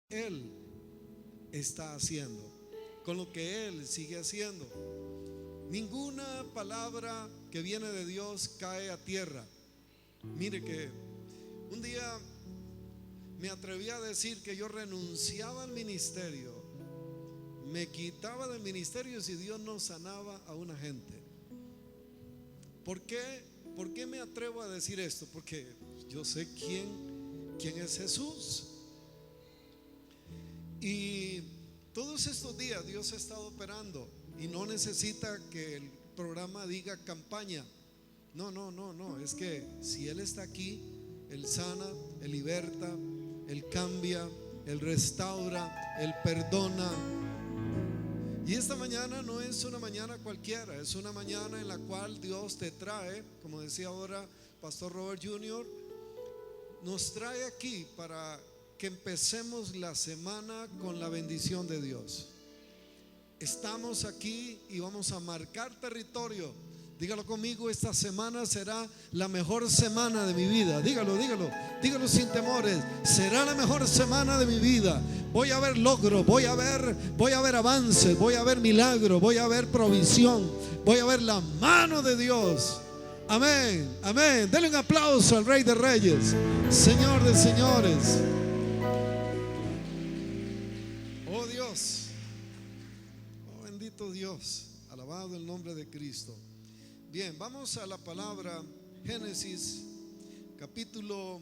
Él está haciendo, con lo que Él sigue haciendo. Ninguna palabra que viene de Dios cae a tierra. Mire que un día me atreví a decir que yo renunciaba al ministerio, me quitaba del ministerio si Dios no sanaba a una gente. ¿Por qué? ¿Por qué me atrevo a decir esto? Porque yo sé quién es Jesús. Y todos estos días Dios ha estado operando y no necesita que el programa diga campaña. No, es que si Él está aquí, Él sana, Él liberta, Él cambia, Él restaura, Él perdona. Y esta mañana no es una mañana cualquiera, es una mañana en la cual Dios te trae, como decía ahora Pastor Robert Jr., nos trae aquí para que empecemos la semana con la bendición de Dios. Estamos aquí y vamos a marcar territorio. Dígalo conmigo: esta semana será la mejor semana de mi vida. Dígalo sin temores. Será la mejor semana de mi vida. Voy a ver logro, voy a ver avances, voy a ver milagro, voy a ver provisión, voy a ver la mano de Dios. Amén, amén. Denle un aplauso al Rey de Reyes, Señor de señores. Oh Dios, oh bendito Dios, alabado el nombre de Cristo. Bien, vamos a la palabra Génesis capítulo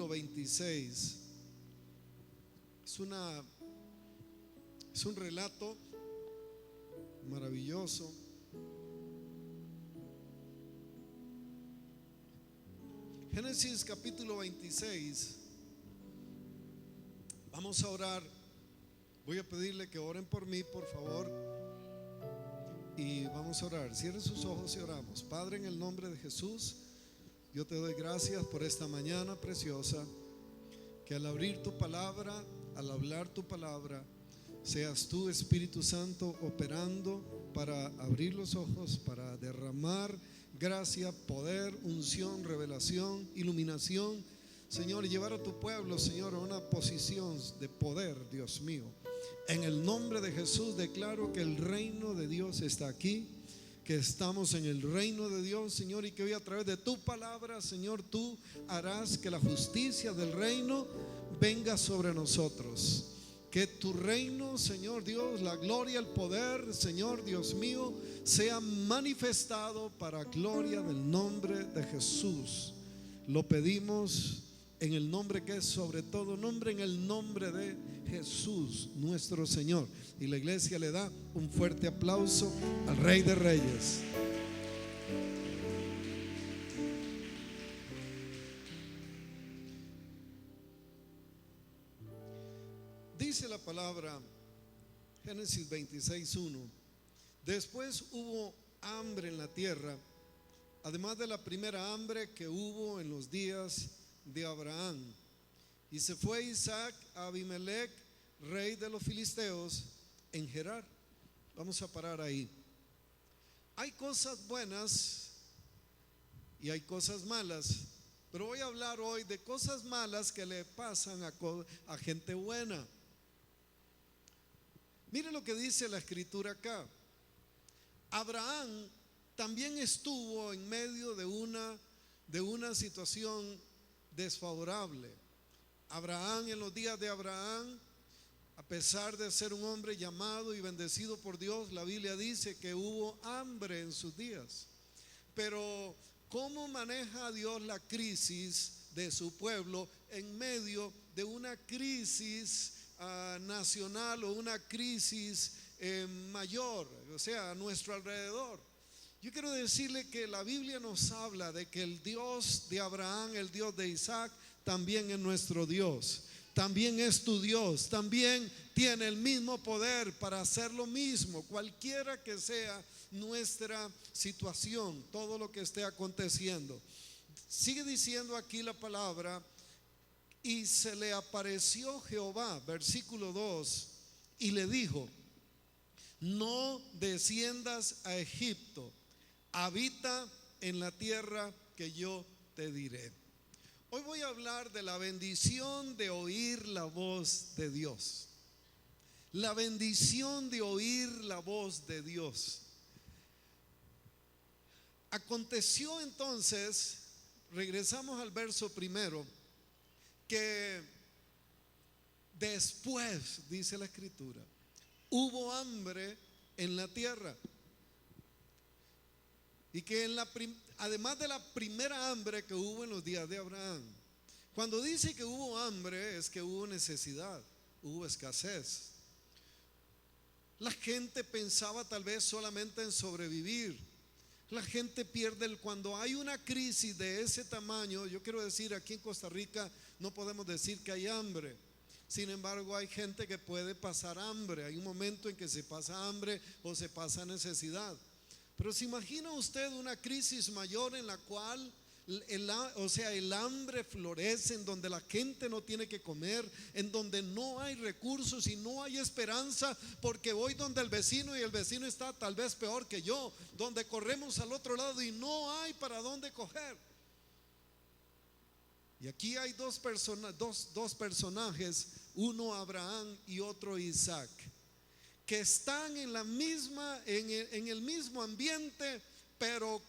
26. Es un relato maravilloso. Génesis capítulo 26. Vamos a orar. Voy a pedirle que oren por mí, por favor. Y vamos a orar. Cierre sus ojos y oramos. Padre, en el nombre de Jesús, yo te doy gracias por esta mañana preciosa. Que al abrir tu palabra, al hablar tu palabra, seas tú, Espíritu Santo, operando para abrir los ojos, para derramar gracia, poder, unción, revelación, iluminación, Señor, y llevar a tu pueblo, Señor, a una posición de poder, Dios mío. En el nombre de Jesús declaro que el reino de Dios está aquí, que estamos en el reino de Dios, Señor, y que hoy a través de tu palabra, Señor, tú harás que la justicia del reino venga sobre nosotros. Que tu reino, Señor Dios, la gloria, el poder, Señor Dios mío, sea manifestado para gloria del nombre de Jesús. Lo pedimos en el nombre que es sobre todo nombre, en el nombre de Jesús nuestro Señor. Y la iglesia le da un fuerte aplauso al Rey de Reyes. Dice la palabra, Génesis 26:1: después hubo hambre en la tierra, además de la primera hambre que hubo en los días de Abraham. Y se fue Isaac a Abimelech, rey de los filisteos, en Gerar. Vamos a parar ahí. Hay cosas buenas y hay cosas malas, pero voy a hablar hoy de cosas malas que le pasan a gente buena. Mire lo que dice la escritura acá. Abraham también estuvo en medio de una situación desfavorable. Abraham, en los días de Abraham, a pesar de ser un hombre llamado y bendecido por Dios, la Biblia dice que hubo hambre en sus días. Pero ¿cómo maneja Dios la crisis de su pueblo en medio de una crisis nacional o una crisis mayor, o sea, a nuestro alrededor? Yo quiero decirle que la Biblia nos habla de que el Dios de Abraham, el Dios de Isaac, también es nuestro Dios, también es tu Dios, también tiene el mismo poder para hacer lo mismo, cualquiera que sea nuestra situación, todo lo que esté aconteciendo. Sigue diciendo aquí la palabra: y se le apareció Jehová, versículo 2, y le dijo: no desciendas a Egipto, habita en la tierra que yo te diré. Hoy voy a hablar de la bendición de oír la voz de Dios. La bendición de oír la voz de Dios. Aconteció entonces, regresamos al verso primero, que después, dice la escritura, hubo hambre en la tierra. Y que además de la primera hambre que hubo en los días de Abraham, cuando dice que hubo hambre es que hubo necesidad, hubo escasez. La gente pensaba tal vez solamente en sobrevivir. La gente pierde cuando hay una crisis de ese tamaño. Yo quiero decir, aquí en Costa Rica no podemos decir que hay hambre. Sin embargo, hay gente que puede pasar hambre. Hay un momento en que se pasa hambre o se pasa necesidad. Pero ¿se imagina usted una crisis mayor en la cual el hambre florece, en donde la gente no tiene que comer, en donde no hay recursos y no hay esperanza, porque voy donde el vecino y el vecino está tal vez peor que yo, donde corremos al otro lado y no hay para dónde coger? Y aquí hay dos personajes, uno Abraham y otro Isaac, que están en el mismo ambiente, pero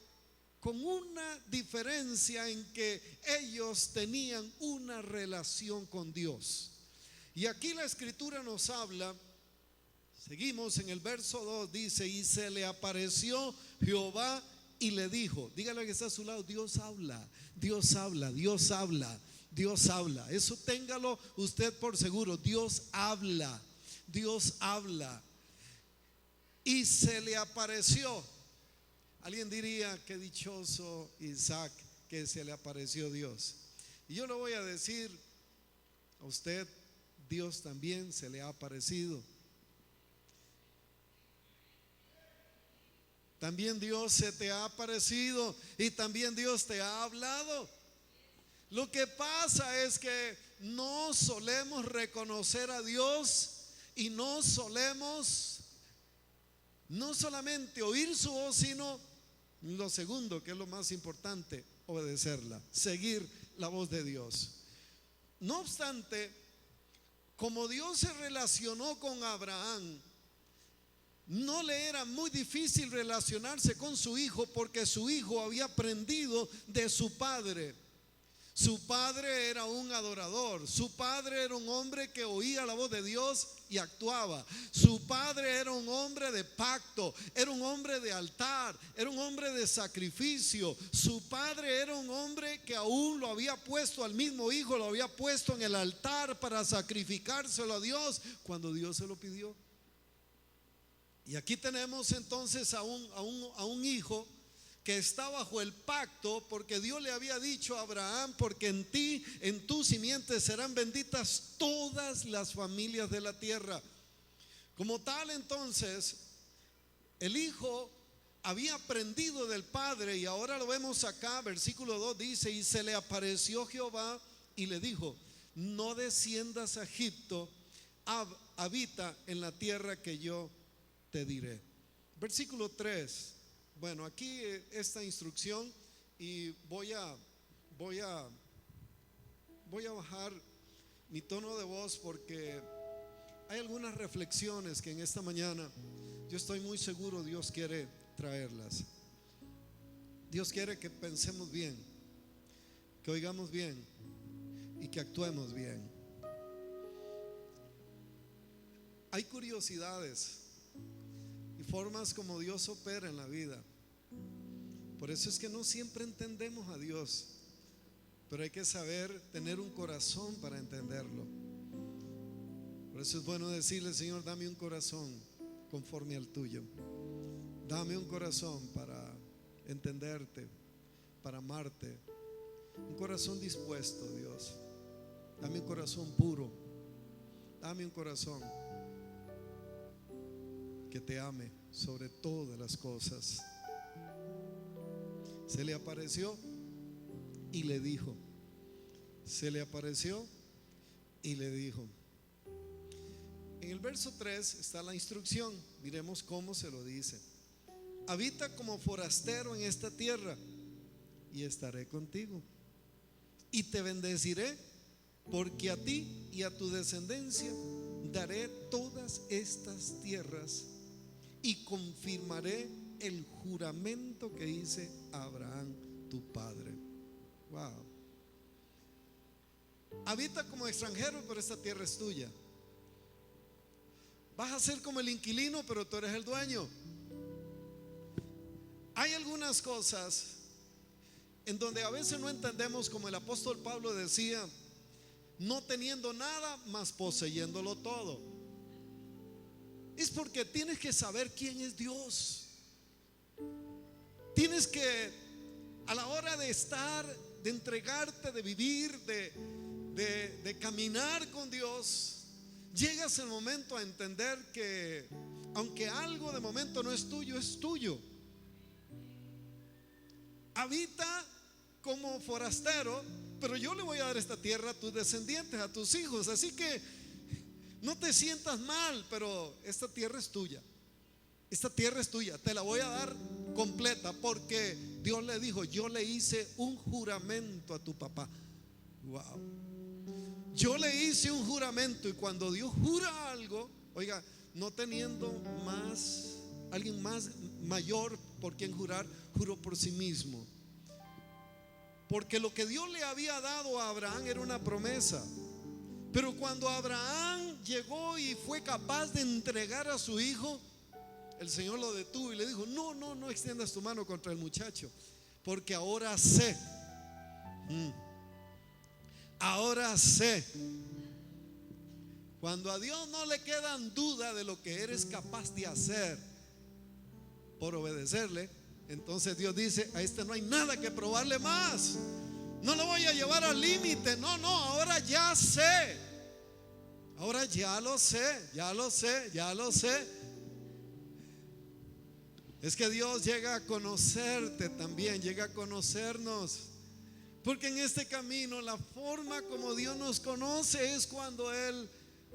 con una diferencia en que ellos tenían una relación con Dios. Y aquí la escritura nos habla, seguimos en el verso 2, dice: y se le apareció Jehová y le dijo. Dígale que está a su lado: Dios habla, Dios habla, Dios habla, Dios habla. Eso téngalo usted por seguro. Dios habla, Dios habla. Y se le apareció. Alguien diría: qué dichoso Isaac que se le apareció Dios. Y yo le voy a decir a usted: Dios también se le ha aparecido. También Dios se te ha aparecido y también Dios te ha hablado. Lo que pasa es que no solemos reconocer a Dios y no solemos no solamente oír su voz, sino lo segundo, que es lo más importante, obedecerla, seguir la voz de Dios. No obstante, como Dios se relacionó con Abraham, no le era muy difícil relacionarse con su hijo, porque su hijo había aprendido de su padre. Su padre era un adorador. Su padre era un hombre que oía la voz de Dios y actuaba. Su padre era un hombre de pacto, era un hombre de altar, era un hombre de sacrificio. Su padre era un hombre que aún lo había puesto al mismo hijo, lo había puesto en el altar para sacrificárselo a Dios cuando Dios se lo pidió. Y aquí tenemos entonces a un hijo que está bajo el pacto, porque Dios le había dicho a Abraham: porque en ti, en tu simiente serán benditas todas las familias de la tierra. Como tal, entonces, el hijo había aprendido del padre, y ahora lo vemos acá, versículo 2 dice: y se le apareció Jehová y le dijo: no desciendas a Egipto, habita en la tierra que yo te diré. Versículo 3. Bueno, aquí esta instrucción, y voy a bajar mi tono de voz porque hay algunas reflexiones que en esta mañana yo estoy muy seguro Dios quiere traerlas. Dios quiere que pensemos bien, que oigamos bien y que actuemos bien. Hay curiosidades y formas como Dios opera en la vida. Por eso es que no siempre entendemos a Dios, pero hay que saber tener un corazón para entenderlo. Por eso es bueno decirle: Señor, dame un corazón conforme al tuyo. Dame un corazón para entenderte, para amarte. Un corazón dispuesto, Dios. Dame un corazón puro. Dame un corazón que te ame sobre todas las cosas. Se le apareció y le dijo. Se le apareció y le dijo. En el verso 3 está la instrucción. Miremos cómo se lo dice: habita como forastero en esta tierra y estaré contigo. y te bendeciré, porque a ti y a tu descendencia daré todas estas tierras y confirmaré el juramento que hice a Abraham tu padre. Wow. Habita como extranjero, pero esta tierra es tuya. Vas a ser como el inquilino, pero tú eres el dueño. Hay algunas cosas en donde a veces no entendemos, como el apóstol Pablo decía, no teniendo nada, mas poseyéndolo todo. Es porque tienes que saber quién es Dios. Tienes que, a la hora de estar, de entregarte, de vivir, de caminar con Dios, llegas el momento a entender que aunque algo de momento no es tuyo, es tuyo. Habita como forastero, pero yo le voy a dar esta tierra a tus descendientes, a tus hijos. Así que no te sientas mal, pero esta tierra es tuya. Esta tierra es tuya, te la voy a dar completa, porque Dios le dijo: yo le hice un juramento a tu papá. Wow. Yo le hice un juramento, y cuando Dios jura algo, oiga, no teniendo alguien más mayor por quien jurar, juró por sí mismo. Porque lo que Dios le había dado a Abraham era una promesa. Pero cuando Abraham llegó y fue capaz de entregar a su hijo, el Señor lo detuvo y le dijo: no extiendas tu mano contra el muchacho, porque ahora sé, cuando a Dios no le quedan dudas de lo que eres capaz de hacer por obedecerle, entonces Dios dice: a este no hay nada que probarle más, no lo voy a llevar al límite. No, ahora ya sé, ahora ya lo sé. Es que Dios llega a conocerte también, llega a conocernos, porque en este camino la forma como Dios nos conoce es cuando Él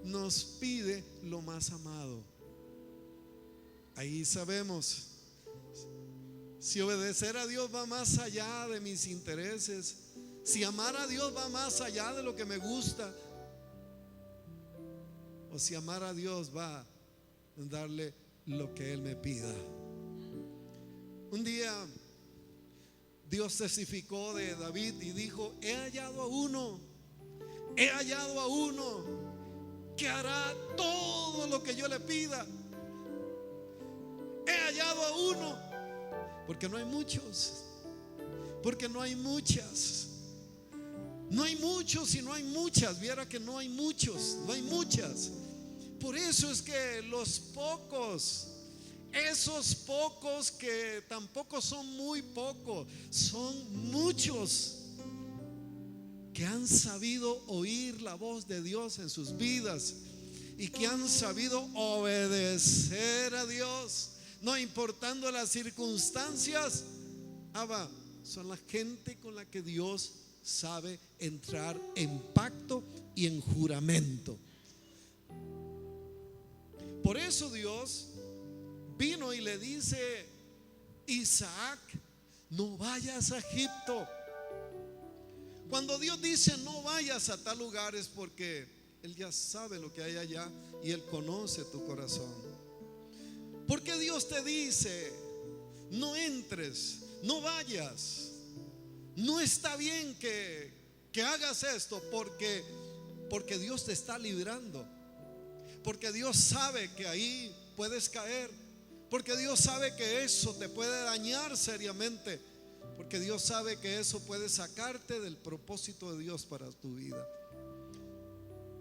nos pide lo más amado. Ahí sabemos si obedecer a Dios va más allá de mis intereses, si amar a Dios va más allá de lo que me gusta, o si amar a Dios va a darle lo que Él me pida. Un día Dios testificó de David y dijo: he hallado a uno que hará todo lo que yo le pida. He hallado a uno. Porque no hay muchos, porque no hay muchas, no hay muchos y no hay muchas. Viera que no hay muchos, no hay muchas. Por eso es que los pocos, esos pocos que tampoco son muy pocos, son muchos, que han sabido oír la voz de Dios en sus vidas y que han sabido obedecer a Dios, no importando las circunstancias. Son la gente con la que Dios sabe entrar en pacto y en juramento. Por eso Dios vino y le dice: Isaac, no vayas a Egipto. Cuando Dios dice no vayas a tal lugar, es porque Él ya sabe lo que hay allá y Él conoce tu corazón. Porque Dios te dice: no entres, no vayas. No está bien que hagas esto, porque Dios te está librando, porque Dios sabe que ahí puedes caer, porque Dios sabe que eso te puede dañar seriamente, porque Dios sabe que eso puede sacarte del propósito de Dios para tu vida.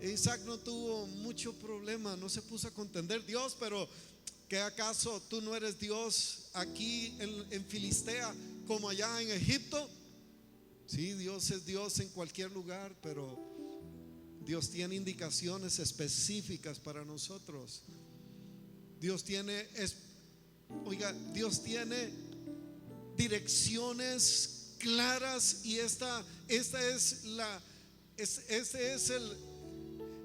Isaac no tuvo mucho problema, no se puso a contender: Dios, pero ¿qué acaso tú no eres Dios aquí en Filistea como allá en Egipto? Sí, Dios es Dios en cualquier lugar, pero Dios tiene indicaciones específicas para nosotros. Dios tiene direcciones claras, y ese es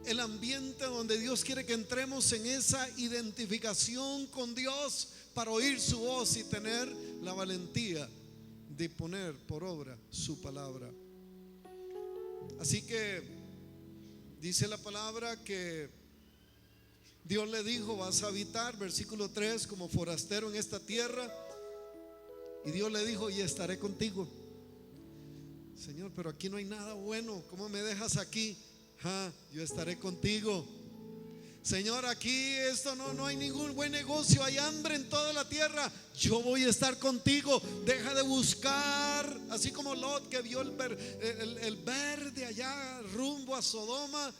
el ambiente donde Dios quiere que entremos, en esa identificación con Dios, para oír su voz y tener la valentía de poner por obra su palabra. Así que dice la palabra que Dios le dijo: vas a habitar, versículo 3, como forastero en esta tierra. Y Dios le dijo: y estaré contigo. Señor, pero aquí no hay nada bueno, ¿cómo me dejas aquí? Yo estaré contigo. Señor, aquí no hay ningún buen negocio, hay hambre en toda la tierra. Yo voy a estar contigo. Deja de buscar, así como Lot, que vio el verde allá rumbo a Sodoma.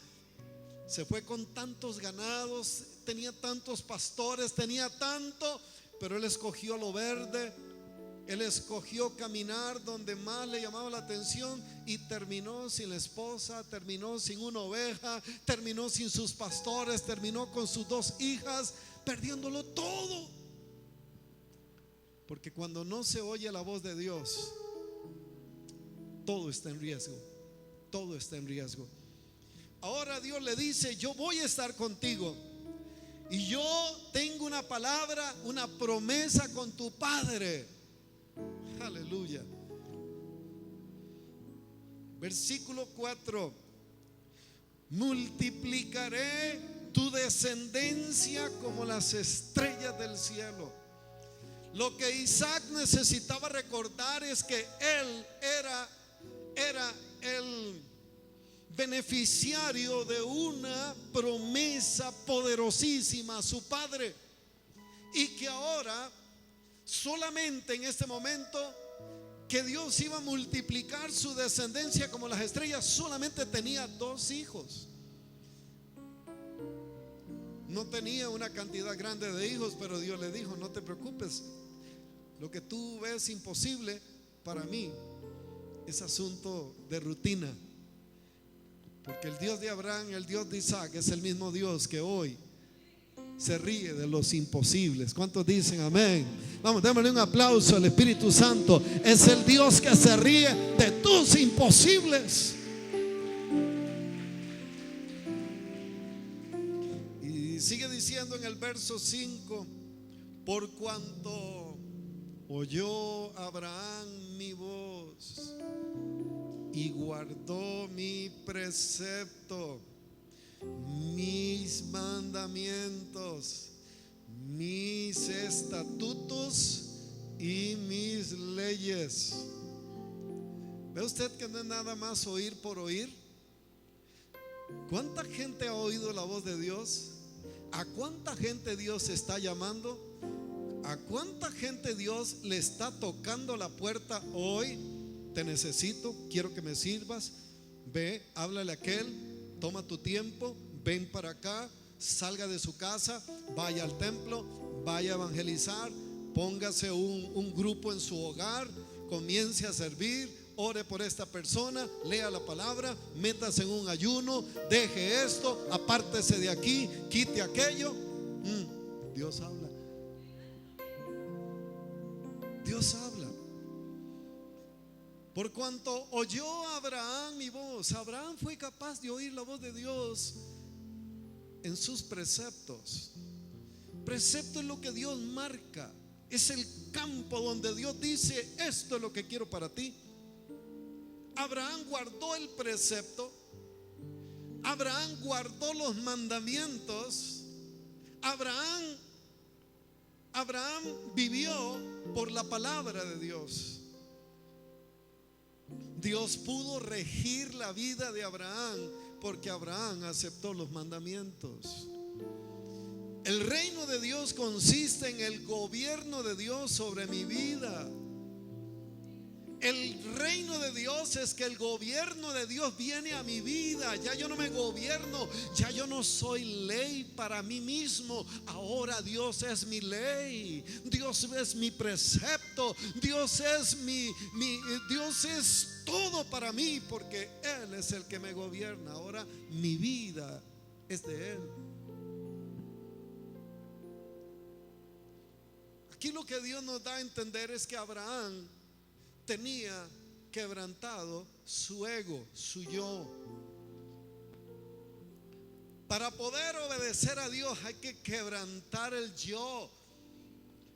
Se fue con tantos ganados, tenía tantos pastores, tenía tanto, pero él escogió lo verde. Él escogió caminar donde más le llamaba la atención y terminó sin la esposa, terminó sin una oveja, terminó sin sus pastores, terminó con sus 2 hijas, perdiéndolo todo. Porque cuando no se oye la voz de Dios, todo está en riesgo. Todo está en riesgo. Ahora Dios le dice: yo voy a estar contigo, y yo tengo una palabra, una promesa con tu padre. Aleluya. Versículo 4: multiplicaré tu descendencia como las estrellas del cielo. Lo que Isaac necesitaba recordar es que él era el beneficiario de una promesa poderosísima a su padre, y que ahora, solamente en este momento, que Dios iba a multiplicar su descendencia como las estrellas, solamente tenía 2 hijos. No tenía una cantidad grande de hijos, pero Dios le dijo: no te preocupes, lo que tú ves imposible, para mí es asunto de rutina. Porque el Dios de Abraham y el Dios de Isaac es el mismo Dios que hoy se ríe de los imposibles. ¿Cuántos dicen amén? Vamos, démosle un aplauso al Espíritu Santo. Es el Dios que se ríe de tus imposibles. Y sigue diciendo en el verso 5: por cuanto oyó Abraham mi voz y guardó mi precepto, mis mandamientos, mis estatutos y mis leyes. ¿Ve usted que no es nada más oír por oír? ¿Cuánta gente ha oído la voz de Dios? ¿A cuánta gente Dios está llamando? ¿A cuánta gente Dios le está tocando la puerta hoy? Te necesito, quiero que me sirvas. Ve, háblale a aquel, toma tu tiempo, ven para acá, salga de su casa, vaya al templo, vaya a evangelizar, póngase un grupo en su hogar, comience a servir, ore por esta persona, lea la palabra, métase en un ayuno, deje esto, apártese de aquí, quite aquello. Dios habla. Dios habla. Por cuanto oyó Abraham mi voz. Abraham fue capaz de oír la voz de Dios en sus preceptos. Precepto es lo que Dios marca, es el campo donde Dios dice: esto es lo que quiero para ti. Abraham guardó el precepto, Abraham guardó los mandamientos. Abraham vivió por la palabra de Dios. Dios pudo regir la vida de Abraham porque Abraham aceptó los mandamientos. El reino de Dios consiste en el gobierno de Dios sobre mi vida. El reino de Dios es que el gobierno de Dios viene a mi vida. Ya yo no me gobierno, ya yo no soy ley para mí mismo. Ahora Dios es mi ley, Dios es mi precepto, Dios es Dios es todo para mí, porque Él es el que me gobierna. Ahora mi vida es de Él. Aquí lo que Dios nos da a entender es que Abraham tenía quebrantado su ego, su yo. Para poder obedecer a Dios hay que quebrantar el yo,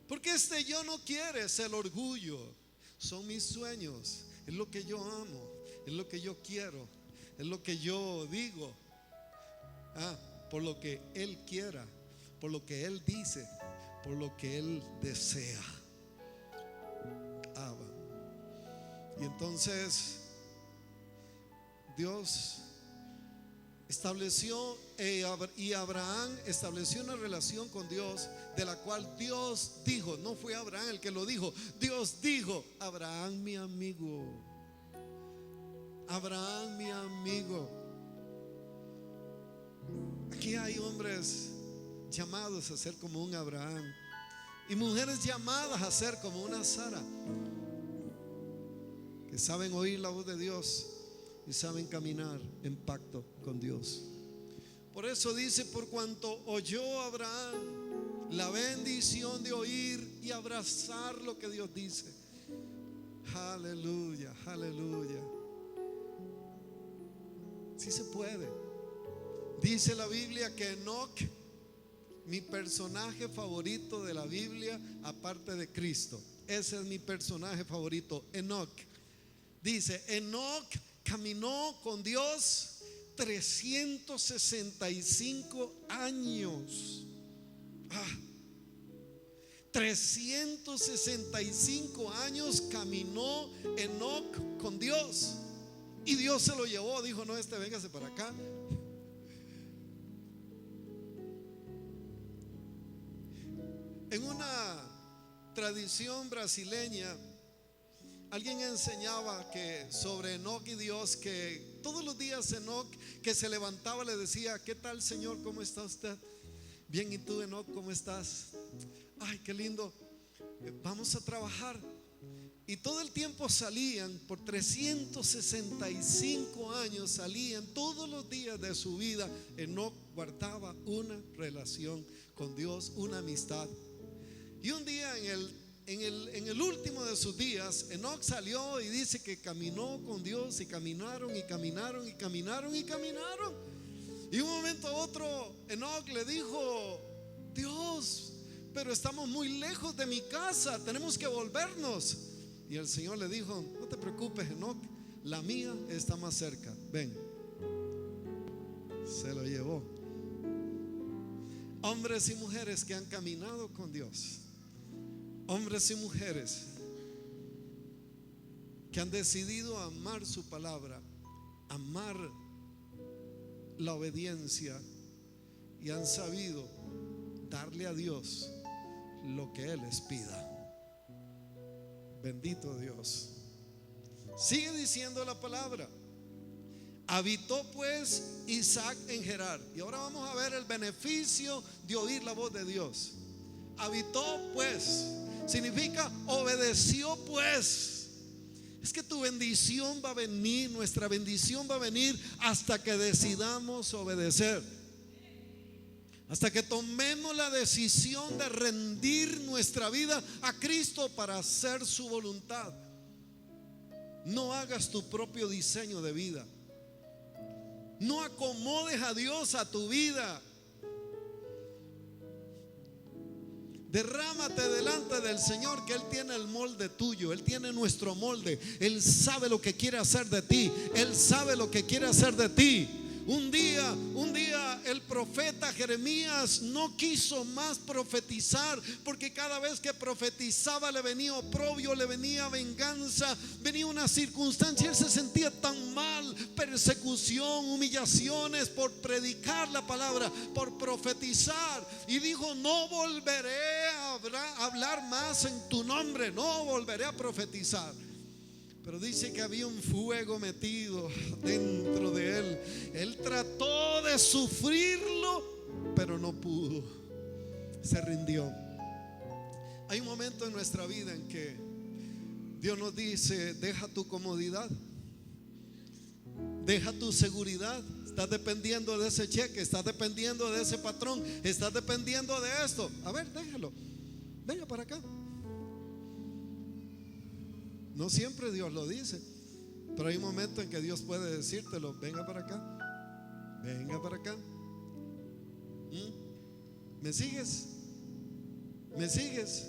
porque este yo no quiere, es el orgullo. Son mis sueños, es lo que yo amo, es lo que yo quiero. es lo que yo digo. Por lo que Él quiera, por lo que Él dice, por lo que Él desea. Abba. Y entonces Dios estableció y Abraham estableció una relación con Dios, de la cual Dios dijo, no fue Abraham el que lo dijo, Dios dijo: Abraham mi amigo, Abraham mi amigo. Aquí hay hombres llamados a ser como un Abraham y mujeres llamadas a ser como una Sara, que saben oír la voz de Dios y saben caminar en pacto con Dios. Por eso dice: por cuanto oyó Abraham la bendición de oír y abrazar lo que Dios dice. Aleluya, aleluya. Sí se puede. Dice la Biblia que Enoc, mi personaje favorito de la Biblia aparte de Cristo, ese es mi personaje favorito, Enoc. Dice: Enoc caminó con Dios 365 años. 365 años caminó Enoc con Dios. Y Dios se lo llevó, dijo: no, véngase para acá. En una tradición brasileña, alguien enseñaba que sobre Enoc y Dios, que todos los días Enoc, que se levantaba, le decía: ¿qué tal, Señor? ¿Cómo está usted? Bien, ¿y tú, Enoc, cómo estás? Ay, qué lindo, vamos a trabajar. Y todo el tiempo salían, por 365 años salían, todos los días de su vida. Enoc guardaba una relación con Dios, una amistad. Y un día en el último de sus días, Enoc salió y dice que caminó con Dios, y caminaron y caminaron y caminaron y caminaron. Y un momento a otro Enoc le dijo: Dios, pero estamos muy lejos de mi casa, tenemos que volvernos. Y el Señor le dijo: no te preocupes, Enoc, la mía está más cerca, ven. Se lo llevó. Hombres y mujeres que han caminado con Dios, hombres y mujeres que han decidido amar su palabra, amar la obediencia, y han sabido darle a Dios lo que Él les pida. Bendito Dios. Sigue diciendo la palabra: habitó pues Isaac en Gerar. Y ahora vamos a ver el beneficio de oír la voz de Dios. Habitó pues significa obedeció pues. Es que tu bendición va a venir, nuestra bendición va a venir hasta que decidamos obedecer, hasta que tomemos la decisión de rendir nuestra vida a Cristo para hacer su voluntad. No hagas tu propio diseño de vida. No acomodes a Dios a tu vida. Derrámate delante del Señor, que Él tiene el molde tuyo. Él tiene nuestro molde. Él sabe lo que quiere hacer de ti. Él sabe lo que quiere hacer de ti. Un día el profeta Jeremías no quiso más profetizar, porque cada vez que profetizaba le venía oprobio, le venía venganza, venía una circunstancia. Él se sentía tan mal, persecución, humillaciones por predicar la palabra, por profetizar. Y dijo: no volveré a hablar más en tu nombre, no volveré a profetizar. Pero dice que había un fuego metido dentro de él. Él trató de sufrirlo, pero no pudo. Se rindió. Hay un momento en nuestra vida en que Dios nos dice: deja tu comodidad, deja tu seguridad. Estás dependiendo de ese cheque, estás dependiendo de ese patrón, estás dependiendo de esto. A ver, déjalo. Venga para acá. No siempre Dios lo dice, pero hay un momento en que Dios puede decírtelo: venga para acá, venga para acá. ¿Me sigues? ¿Me sigues?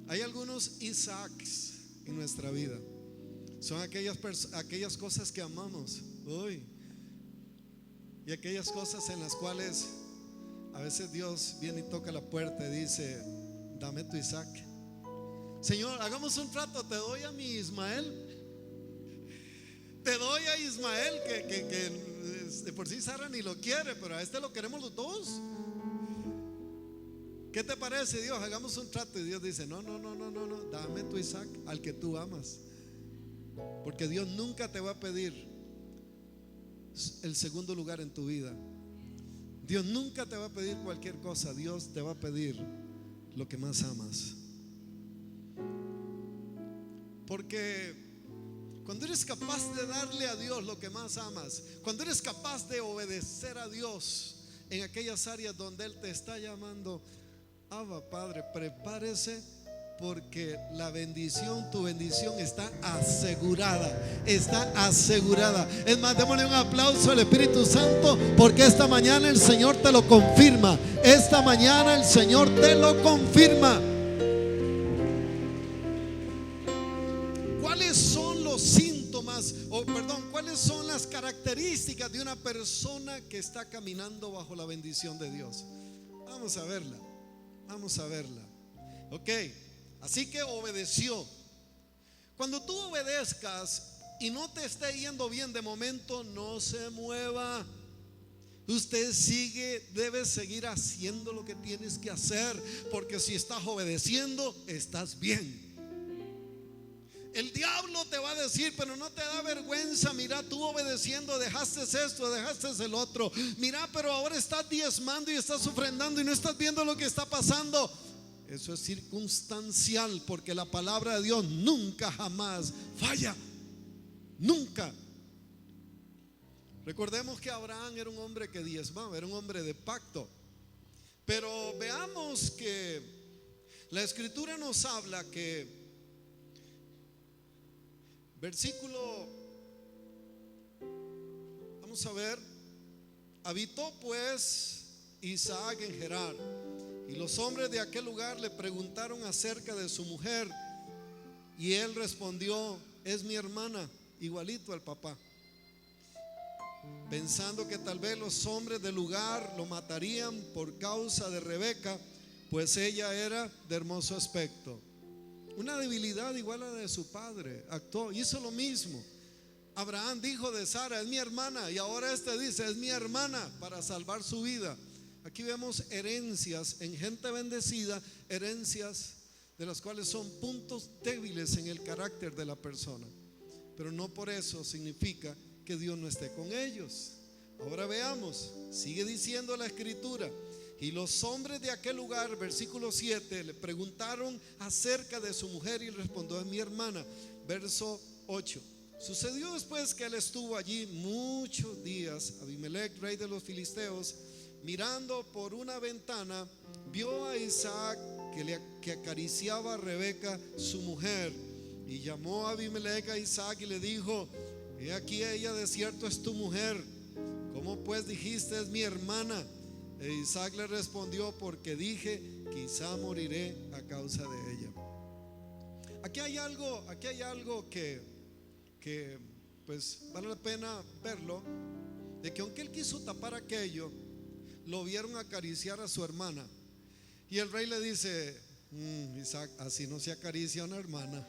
Hay algunos Isaacs en nuestra vida. Son aquellas cosas que amamos. Uy. Y aquellas cosas en las cuales a veces Dios viene y toca la puerta y dice: dame tu Isaac. Señor, hagamos un trato, te doy a mi Ismael. Te doy a Ismael, que de por sí Sara ni lo quiere, pero a este lo queremos los dos. ¿Qué te parece, Dios? Hagamos un trato. Y Dios dice: no, dame tu Isaac, al que tú amas. Porque Dios nunca te va a pedir el segundo lugar en tu vida. Dios nunca te va a pedir cualquier cosa. Dios te va a pedir lo que más amas. Porque cuando eres capaz de darle a Dios lo que más amas, cuando eres capaz de obedecer a Dios en aquellas áreas donde Él te está llamando, Abba Padre, prepárese, porque la bendición, tu bendición está asegurada. Está asegurada. Es más, démosle un aplauso al Espíritu Santo, porque esta mañana el Señor te lo confirma. Esta mañana el Señor te lo confirma. ¿Cuáles son los síntomas, cuáles son las características de una persona que está caminando bajo la bendición de Dios? Vamos a verla. Vamos a verla. Ok, así que obedeció. Cuando tú obedezcas y no te esté yendo bien de momento, no se mueva. Usted debes seguir haciendo lo que tienes que hacer, porque si estás obedeciendo, estás bien. El diablo te va a decir: pero no te da vergüenza, mira, tú obedeciendo dejaste esto, dejaste el otro. Mira, pero ahora estás diezmando y estás ofrendando y no estás viendo lo que está pasando. Eso es circunstancial, porque la palabra de Dios nunca jamás falla. Nunca. Recordemos que Abraham era un hombre que diezmaba, era un hombre de pacto. Pero veamos que la Escritura nos habla que versículo, vamos a ver: habitó pues Isaac en Gerar, y los hombres de aquel lugar le preguntaron acerca de su mujer, y él respondió: es mi hermana. Igualito al papá, pensando que tal vez los hombres del lugar lo matarían por causa de Rebeca, pues ella era de hermoso aspecto. Una debilidad igual a la de su padre. Actuó, hizo lo mismo. Abraham dijo de Sara: es mi hermana, y ahora dice: es mi hermana, para salvar su vida. Aquí vemos herencias en gente bendecida, herencias de las cuales son puntos débiles en el carácter de la persona, pero no por eso significa que Dios no esté con ellos. Ahora veamos, sigue diciendo la Escritura: y los hombres de aquel lugar, versículo 7, le preguntaron acerca de su mujer, y respondió: es mi hermana. Verso 8: sucedió después que él estuvo allí muchos días, Abimelech, rey de los filisteos, mirando por una ventana, vio a Isaac que acariciaba a Rebeca, su mujer, y llamó a Abimelech a Isaac y le dijo: he aquí, ella de cierto es tu mujer. ¿Cómo pues dijiste: es mi hermana? E Isaac le respondió: porque dije, quizá moriré a causa de ella. Aquí hay algo que pues vale la pena verlo, de que aunque él quiso tapar aquello, lo vieron acariciar a su hermana. Y el rey le dice: Isaac, así no se acaricia a una hermana.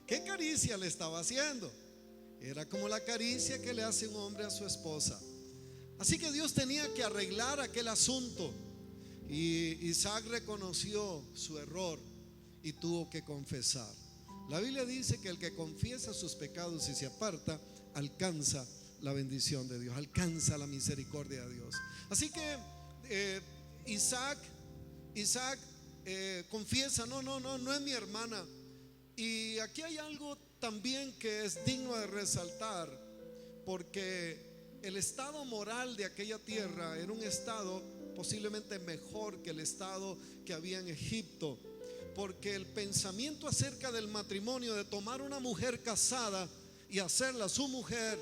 ¿Qué caricia le estaba haciendo? Era como la caricia que le hace un hombre a su esposa. Así que Dios tenía que arreglar aquel asunto, y Isaac reconoció su error y tuvo que confesar. La Biblia dice que el que confiesa sus pecados y se aparta, alcanza la bendición de Dios, alcanza la misericordia de Dios. Así que Isaac confiesa: no es mi hermana. Y aquí hay algo también que es digno de resaltar, porque el estado moral de aquella tierra era un estado posiblemente mejor que el estado que había en Egipto, porque el pensamiento acerca del matrimonio, de tomar una mujer casada y hacerla su mujer,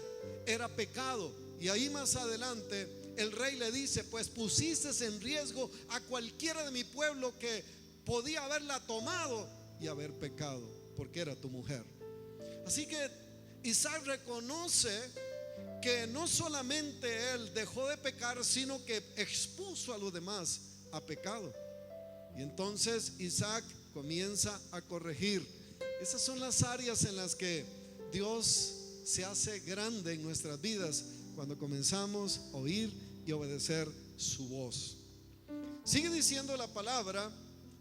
era pecado. Y ahí más adelante el rey le dice: pues pusiste en riesgo a cualquiera de mi pueblo que podía haberla tomado y haber pecado. porque era tu mujer. Así que Isaac reconoce que no solamente él dejó de pecar, sino que expuso a los demás a pecado. Y entonces Isaac comienza a corregir. Esas son las áreas en las que Dios se hace grande en nuestras vidas, cuando comenzamos a oír y obedecer su voz. Sigue diciendo la palabra.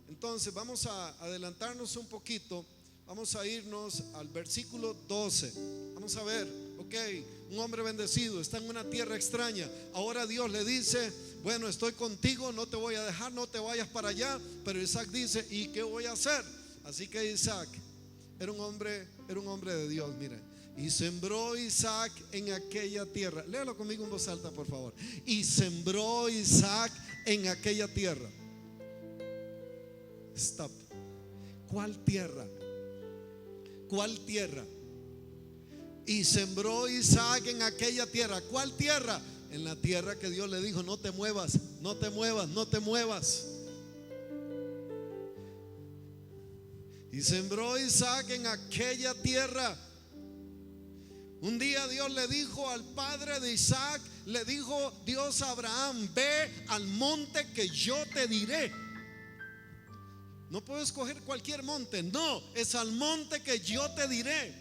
Entonces vamos a adelantarnos un poquito. Vamos a irnos al versículo 12. Vamos a ver, ok, un hombre bendecido está en una tierra extraña. Ahora Dios le dice: bueno, estoy contigo, no te voy a dejar, no te vayas para allá. Pero Isaac dice: ¿y qué voy a hacer? Así que Isaac era un hombre de Dios, miren. Y sembró Isaac en aquella tierra. Léalo conmigo en voz alta, por favor. Y sembró Isaac en aquella tierra. Stop. ¿Cuál tierra? ¿Cuál tierra? Y sembró Isaac en aquella tierra. ¿Cuál tierra? En la tierra que Dios le dijo: no te muevas, no te muevas, no te muevas. Y sembró Isaac en aquella tierra. Un día Dios le dijo al padre de Isaac, le dijo Dios a Abraham: ve al monte que yo te diré. No puedo escoger cualquier monte, no, es al monte que yo te diré.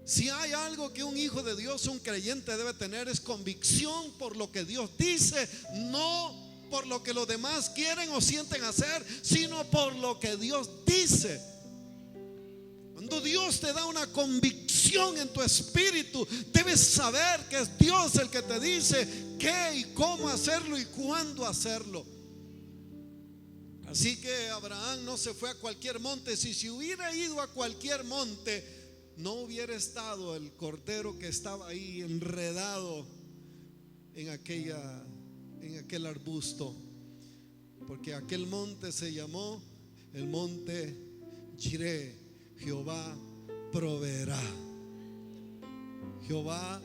Si hay algo que un hijo de Dios, un creyente debe tener, es convicción por lo que Dios dice, no por lo que los demás quieren o sienten hacer, sino por lo que Dios dice. Cuando Dios te da una convicción en tu espíritu, debes saber que es Dios el que te dice qué y cómo hacerlo y cuándo hacerlo. Así que Abraham no se fue a cualquier monte. Si hubiera ido a cualquier monte, no hubiera estado el cordero que estaba ahí enredado en aquel arbusto, porque aquel monte se llamó el monte Jireh. Jehová proveerá. Jehová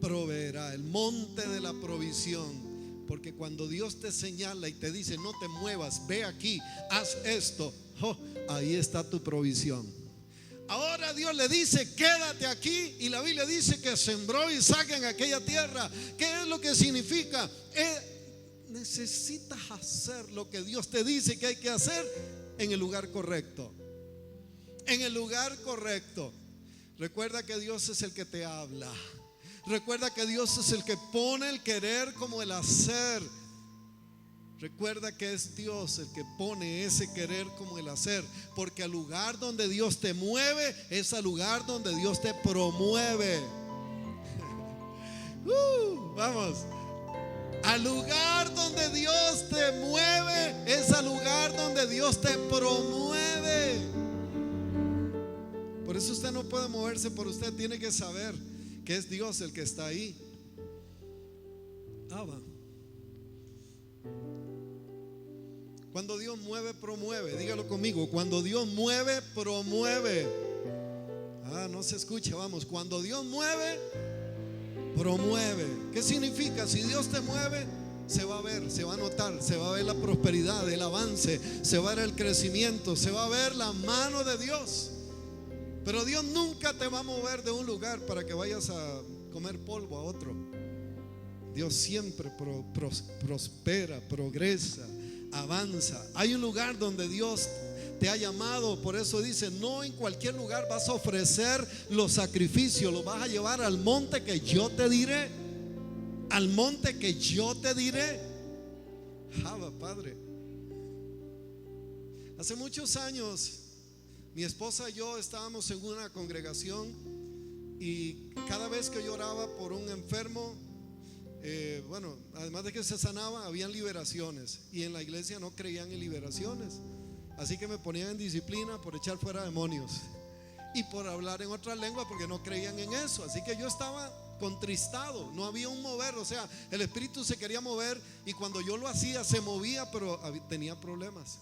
proveerá, el monte de la provisión. Porque cuando Dios te señala y te dice: no te muevas, ve aquí, haz esto, ahí está tu provisión. Ahora Dios le dice: quédate aquí. Y la Biblia dice que sembró Isaac en aquella tierra. ¿Qué es lo que significa? Necesitas hacer lo que Dios te dice que hay que hacer en el lugar correcto. En el lugar correcto. Recuerda que Dios es el que te habla. Recuerda que Dios es el que pone el querer como el hacer. Recuerda que es Dios el que pone ese querer como el hacer. Porque al lugar donde Dios te mueve es al lugar donde Dios te promueve. Vamos. Al lugar donde Dios te mueve es al lugar donde Dios te promueve. Por eso usted no puede moverse por usted. Tiene que saber que es Dios el que está ahí. Cuando Dios mueve, promueve. Dígalo conmigo: cuando Dios mueve, promueve. No se escucha, vamos. Cuando Dios mueve, promueve. ¿Qué significa? Si Dios te mueve, se va a ver, se va a notar, se va a ver la prosperidad, el avance, se va a ver el crecimiento, se va a ver la mano de Dios. Pero Dios nunca te va a mover de un lugar para que vayas a comer polvo a otro. Dios siempre prospera, progresa, avanza. Hay un lugar donde Dios te ha llamado. Por eso dice: no en cualquier lugar vas a ofrecer los sacrificios. Los vas a llevar al monte que yo te diré. Al monte que yo te diré. Padre. Hace muchos años mi esposa y yo estábamos en una congregación, y cada vez que yo oraba por un enfermo, además de que se sanaba, habían liberaciones, y en la iglesia no creían en liberaciones. Así que me ponían en disciplina por echar fuera demonios y por hablar en otra lengua, porque no creían en eso. Así que yo estaba contristado, no había un mover. O sea, el espíritu se quería mover, y cuando yo lo hacía se movía, pero tenía problemas.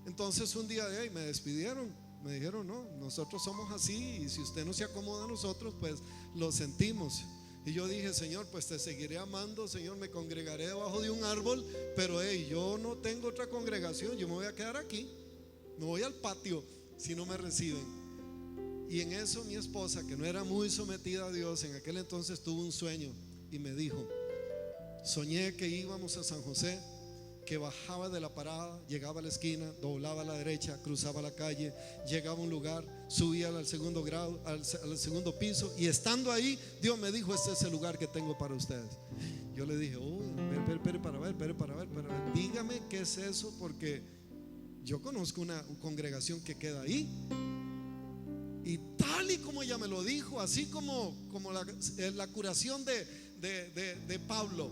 Entonces un día me despidieron. Me dijeron: no, nosotros somos así, y si usted no se acomoda a nosotros, pues lo sentimos. Y yo dije: Señor, pues te seguiré amando, Señor, me congregaré debajo de un árbol, pero yo no tengo otra congregación, yo me voy a quedar aquí, me voy al patio si no me reciben? Y en eso mi esposa, que no era muy sometida a Dios, en aquel entonces tuvo un sueño y me dijo: soñé que íbamos a San José, que bajaba de la parada, llegaba a la esquina, doblaba a la derecha, cruzaba la calle, llegaba a un lugar, subía al segundo grado, al segundo piso, y estando ahí, Dios me dijo: este es el lugar que tengo para ustedes. Yo le dije: espere para ver, dígame qué es eso, porque yo conozco una congregación que queda ahí. Y tal y como ella me lo dijo, así como la curación de Pablo,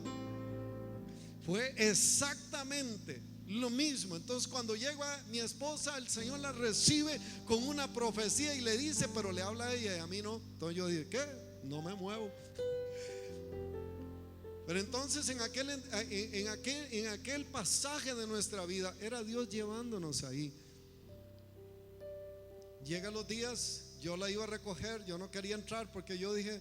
fue exactamente lo mismo. Entonces, cuando llega mi esposa, el Señor la recibe con una profecía y le dice, pero le habla a ella y a mí no. Entonces yo dije: ¿qué? No me muevo. Pero entonces en aquel pasaje de nuestra vida era Dios llevándonos ahí. Llegan los días, yo la iba a recoger, yo no quería entrar porque yo dije: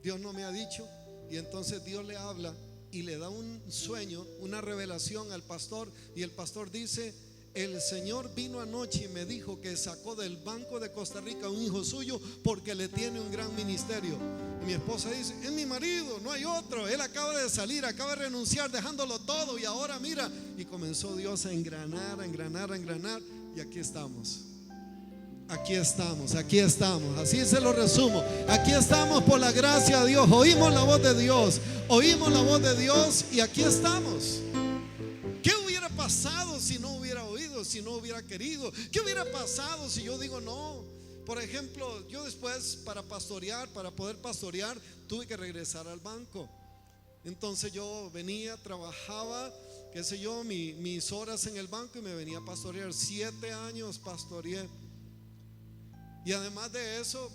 Dios no me ha dicho. Y entonces Dios le habla y le da un sueño, una revelación al pastor, y el pastor dice: el Señor vino anoche y me dijo que sacó del Banco de Costa Rica un hijo suyo porque le tiene un gran ministerio. Y mi esposa dice: es mi marido, no hay otro, él acaba de salir, acaba de renunciar, dejándolo todo, y ahora mira. Y comenzó Dios a engranar, y aquí estamos. Aquí estamos. Así se lo resumo. Aquí estamos por la gracia de Dios. Oímos la voz de Dios y aquí estamos. ¿Qué hubiera pasado si no hubiera oído, si no hubiera querido? ¿Qué hubiera pasado si yo digo no? Por ejemplo, yo después para poder pastorear, tuve que regresar al banco. Entonces yo venía, trabajaba, qué sé yo, mis horas en el banco y me venía a pastorear. 7 años pastoreé. Y además de eso,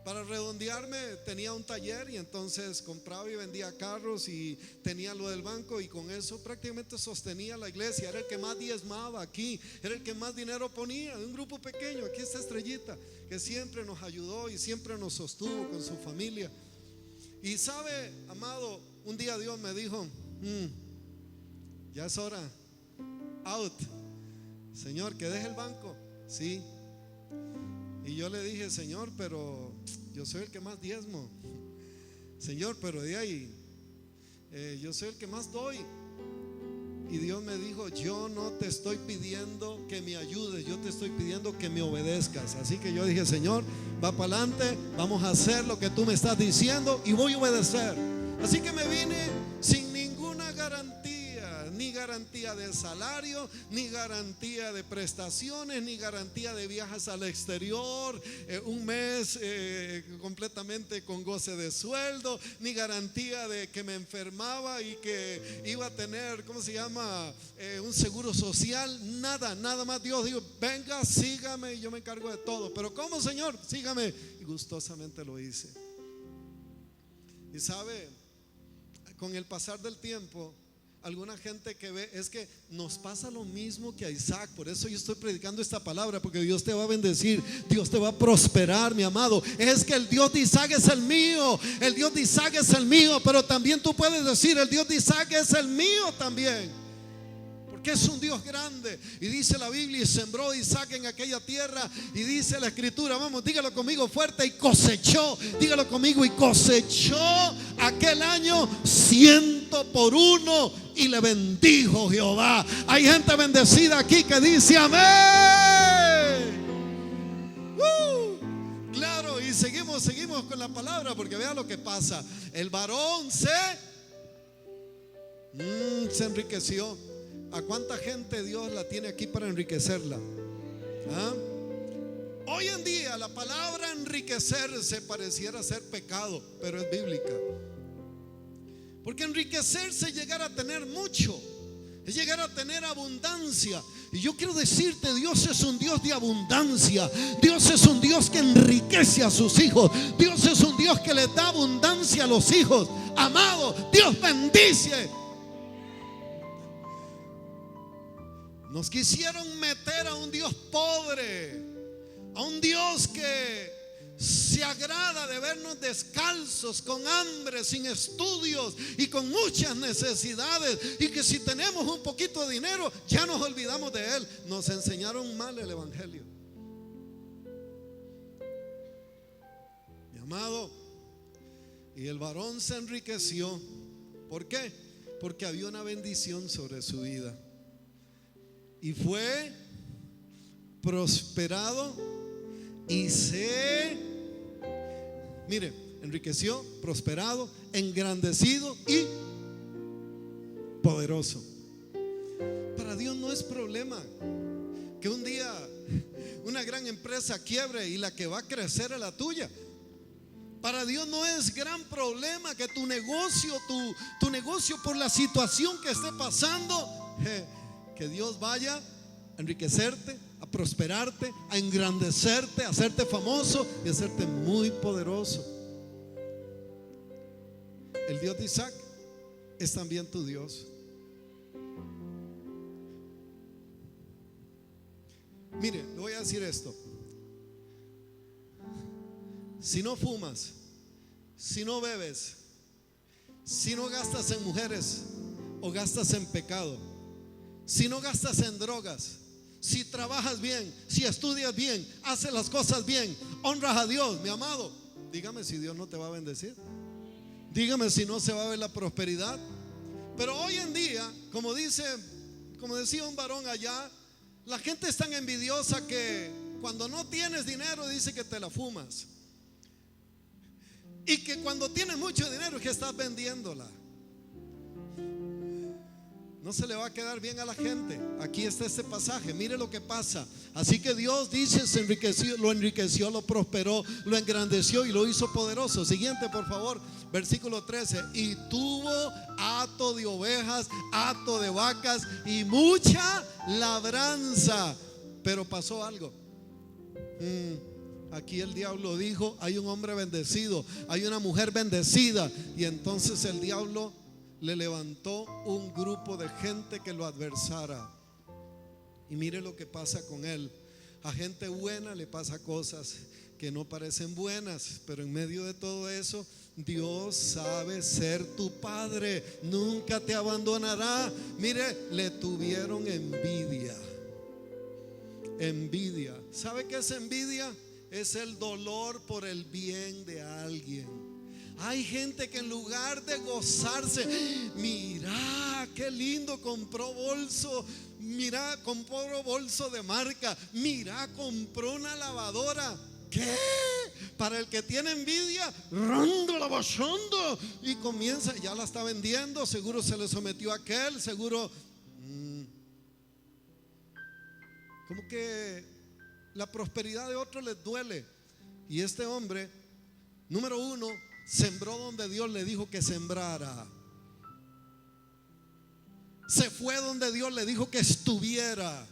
para redondearme, tenía un taller y entonces compraba y vendía carros y tenía lo del banco, y con eso prácticamente sostenía la iglesia. Era el que más diezmaba aquí, era el que más dinero ponía de un grupo pequeño. Aquí está Estrellita, que siempre nos ayudó y siempre nos sostuvo con su familia. Y sabe, amado, un día Dios me dijo: ya es hora, out. Señor, que deje el banco. Sí. Y yo le dije: Señor, pero yo soy el que más diezmo. Señor, pero de ahí yo soy el que más doy. Y Dios me dijo: yo no te estoy pidiendo que me ayudes, yo te estoy pidiendo que me obedezcas. Así que yo dije: Señor, va para adelante, vamos a hacer lo que tú me estás diciendo y voy a obedecer. Así que me vine sin ninguna garantía, ni garantía de salario, ni garantía de prestaciones, ni garantía de viajes al exterior, un mes completamente con goce de sueldo, ni garantía de que me enfermaba y que iba a tener, ¿cómo se llama? Un seguro social. Nada más. Dios dijo: venga, sígame y yo me encargo de todo. Pero ¿cómo, Señor? Sígame. Y gustosamente lo hice. Y sabe, con el pasar del tiempo, alguna gente que ve, es que nos pasa lo mismo que a Isaac. Por eso yo estoy predicando esta palabra, porque Dios te va a bendecir, Dios te va a prosperar, mi amado. Es que el Dios de Isaac es el mío, el Dios de Isaac es el mío. Pero también tú puedes decir: el Dios de Isaac es el mío también, porque es un Dios grande. Y dice la Biblia: y sembró Isaac en aquella tierra. Y dice la escritura, vamos, dígalo conmigo fuerte: y cosechó. Dígalo conmigo: y cosechó aquel año 100 por 1. Y le bendijo Jehová. Hay gente bendecida aquí que dice amén. Claro, y seguimos con la palabra, porque vea lo que pasa. El varón se enriqueció. ¿A cuánta gente Dios la tiene aquí para enriquecerla? Hoy en día la palabra enriquecerse pareciera ser pecado, pero es bíblica. Porque enriquecerse es llegar a tener mucho, es llegar a tener abundancia. Y yo quiero decirte: Dios es un Dios de abundancia. Dios es un Dios que enriquece a sus hijos. Dios es un Dios que le da abundancia a los hijos. Amado, Dios bendice. Nos quisieron meter a un Dios pobre, a un Dios que se agrada de vernos descalzos, con hambre, sin estudios y con muchas necesidades, y que si tenemos un poquito de dinero ya nos olvidamos de Él. Nos enseñaron mal el evangelio, mi amado. Y el varón se enriqueció. ¿Por qué? Porque había una bendición sobre su vida, y fue prosperado y mire, enriqueció, prosperado, engrandecido y poderoso. Para Dios no es problema que un día una gran empresa quiebre y la que va a crecer es la tuya. Para Dios no es gran problema que tu negocio por la situación que esté pasando, que Dios vaya a enriquecerte, a prosperarte, a engrandecerte, a hacerte famoso y a hacerte muy poderoso. El Dios de Isaac es también tu Dios. Mire, le voy a decir esto: si no fumas, si no bebes, si no gastas en mujeres o gastas en pecado, si no gastas en drogas, si trabajas bien, si estudias bien, haces las cosas bien, honras a Dios, mi amado, dígame si Dios no te va a bendecir. Dígame si no se va a ver la prosperidad. Pero hoy en día, como decía un varón allá, la gente es tan envidiosa que cuando no tienes dinero dice que te la fumas, y que cuando tienes mucho dinero que estás vendiéndola. No se le va a quedar bien a la gente. Aquí está este pasaje, mire lo que pasa. Así que Dios dice, lo enriqueció, lo prosperó, lo engrandeció y lo hizo poderoso. Siguiente, por favor, versículo 13. Y tuvo hato de ovejas, hato de vacas y mucha labranza. Pero pasó algo. Aquí el diablo dijo: hay un hombre bendecido, hay una mujer bendecida. Y entonces el diablo le levantó un grupo de gente que lo adversara. Y mire lo que pasa con él. A gente buena le pasa cosas que no parecen buenas, pero en medio de todo eso Dios sabe ser tu padre, nunca te abandonará. Mire, le tuvieron envidia. Envidia. ¿Sabe qué es envidia? Es el dolor por el bien de alguien. Hay gente que en lugar de gozarse, mira qué lindo, compró bolso, mira, compró bolso de marca, mira, compró una lavadora. ¿Qué? Para el que tiene envidia, rándola, bajando, y comienza, ya la está vendiendo, seguro se le sometió a aquel, seguro. Como que la prosperidad de otros les duele. Y este hombre, número uno, sembró donde Dios le dijo que sembrara. Se fue donde Dios le dijo que estuviera.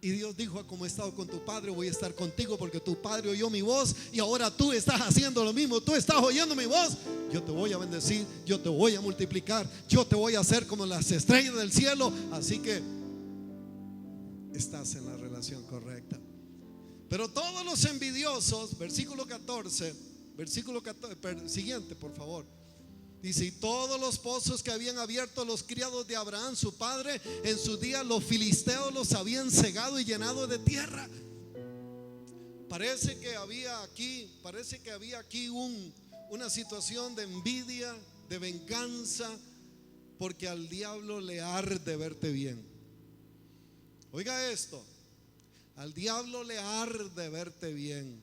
Y Dios dijo: como he estado con tu padre, voy a estar contigo, porque tu padre oyó mi voz y ahora tú estás haciendo lo mismo. Tú estás oyendo mi voz. Yo te voy a bendecir, yo te voy a multiplicar, yo te voy a hacer como las estrellas del cielo. Así que estás en la relación correcta. Pero todos los envidiosos, versículo 14, siguiente, por favor. Dice: y todos los pozos que habían abierto los criados de Abraham su padre en su día, los filisteos los habían cegado y llenado de tierra. Parece que había aquí una situación de envidia, de venganza, porque al diablo le arde verte bien. Oiga esto: al diablo le arde verte bien.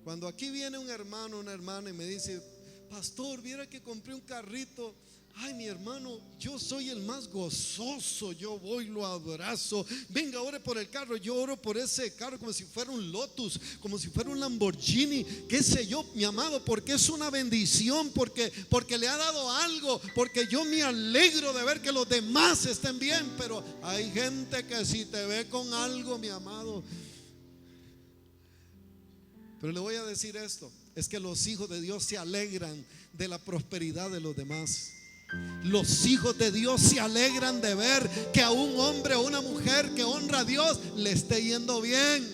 Cuando aquí viene un hermano, una hermana y me dice: pastor, viera que compré un carrito. Ay, mi hermano, yo soy el más gozoso. Yo voy, lo abrazo. Venga, ore por el carro. Yo oro por ese carro como si fuera un Lotus, como si fuera un Lamborghini, qué sé yo, mi amado, porque es una bendición, porque le ha dado algo, porque yo me alegro de ver que los demás estén bien. Pero hay gente que si te ve con algo, mi amado. Pero le voy a decir esto: es que los hijos de Dios se alegran de la prosperidad de los demás. Los hijos de Dios se alegran de ver que a un hombre o una mujer que honra a Dios le esté yendo bien.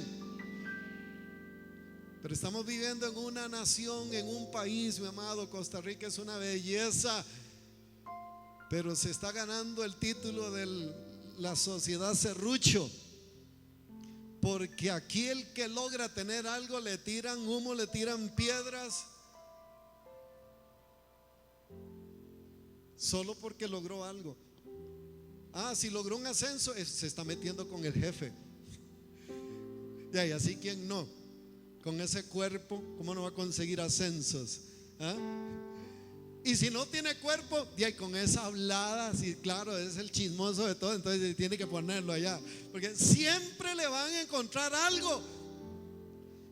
Pero estamos viviendo en una nación, en un país, mi amado. Costa Rica es una belleza, pero se está ganando el título de la sociedad serrucho, porque aquí el que logra tener algo le tiran humo, le tiran piedras, solo porque logró algo. Si logró un ascenso, se está metiendo con el jefe. Y así, ¿quién no? Con ese cuerpo, ¿cómo no va a conseguir ascensos? Y si no tiene cuerpo, y con esa hablada, sí, claro, es el chismoso de todo, entonces tiene que ponerlo allá, porque siempre le van a encontrar algo.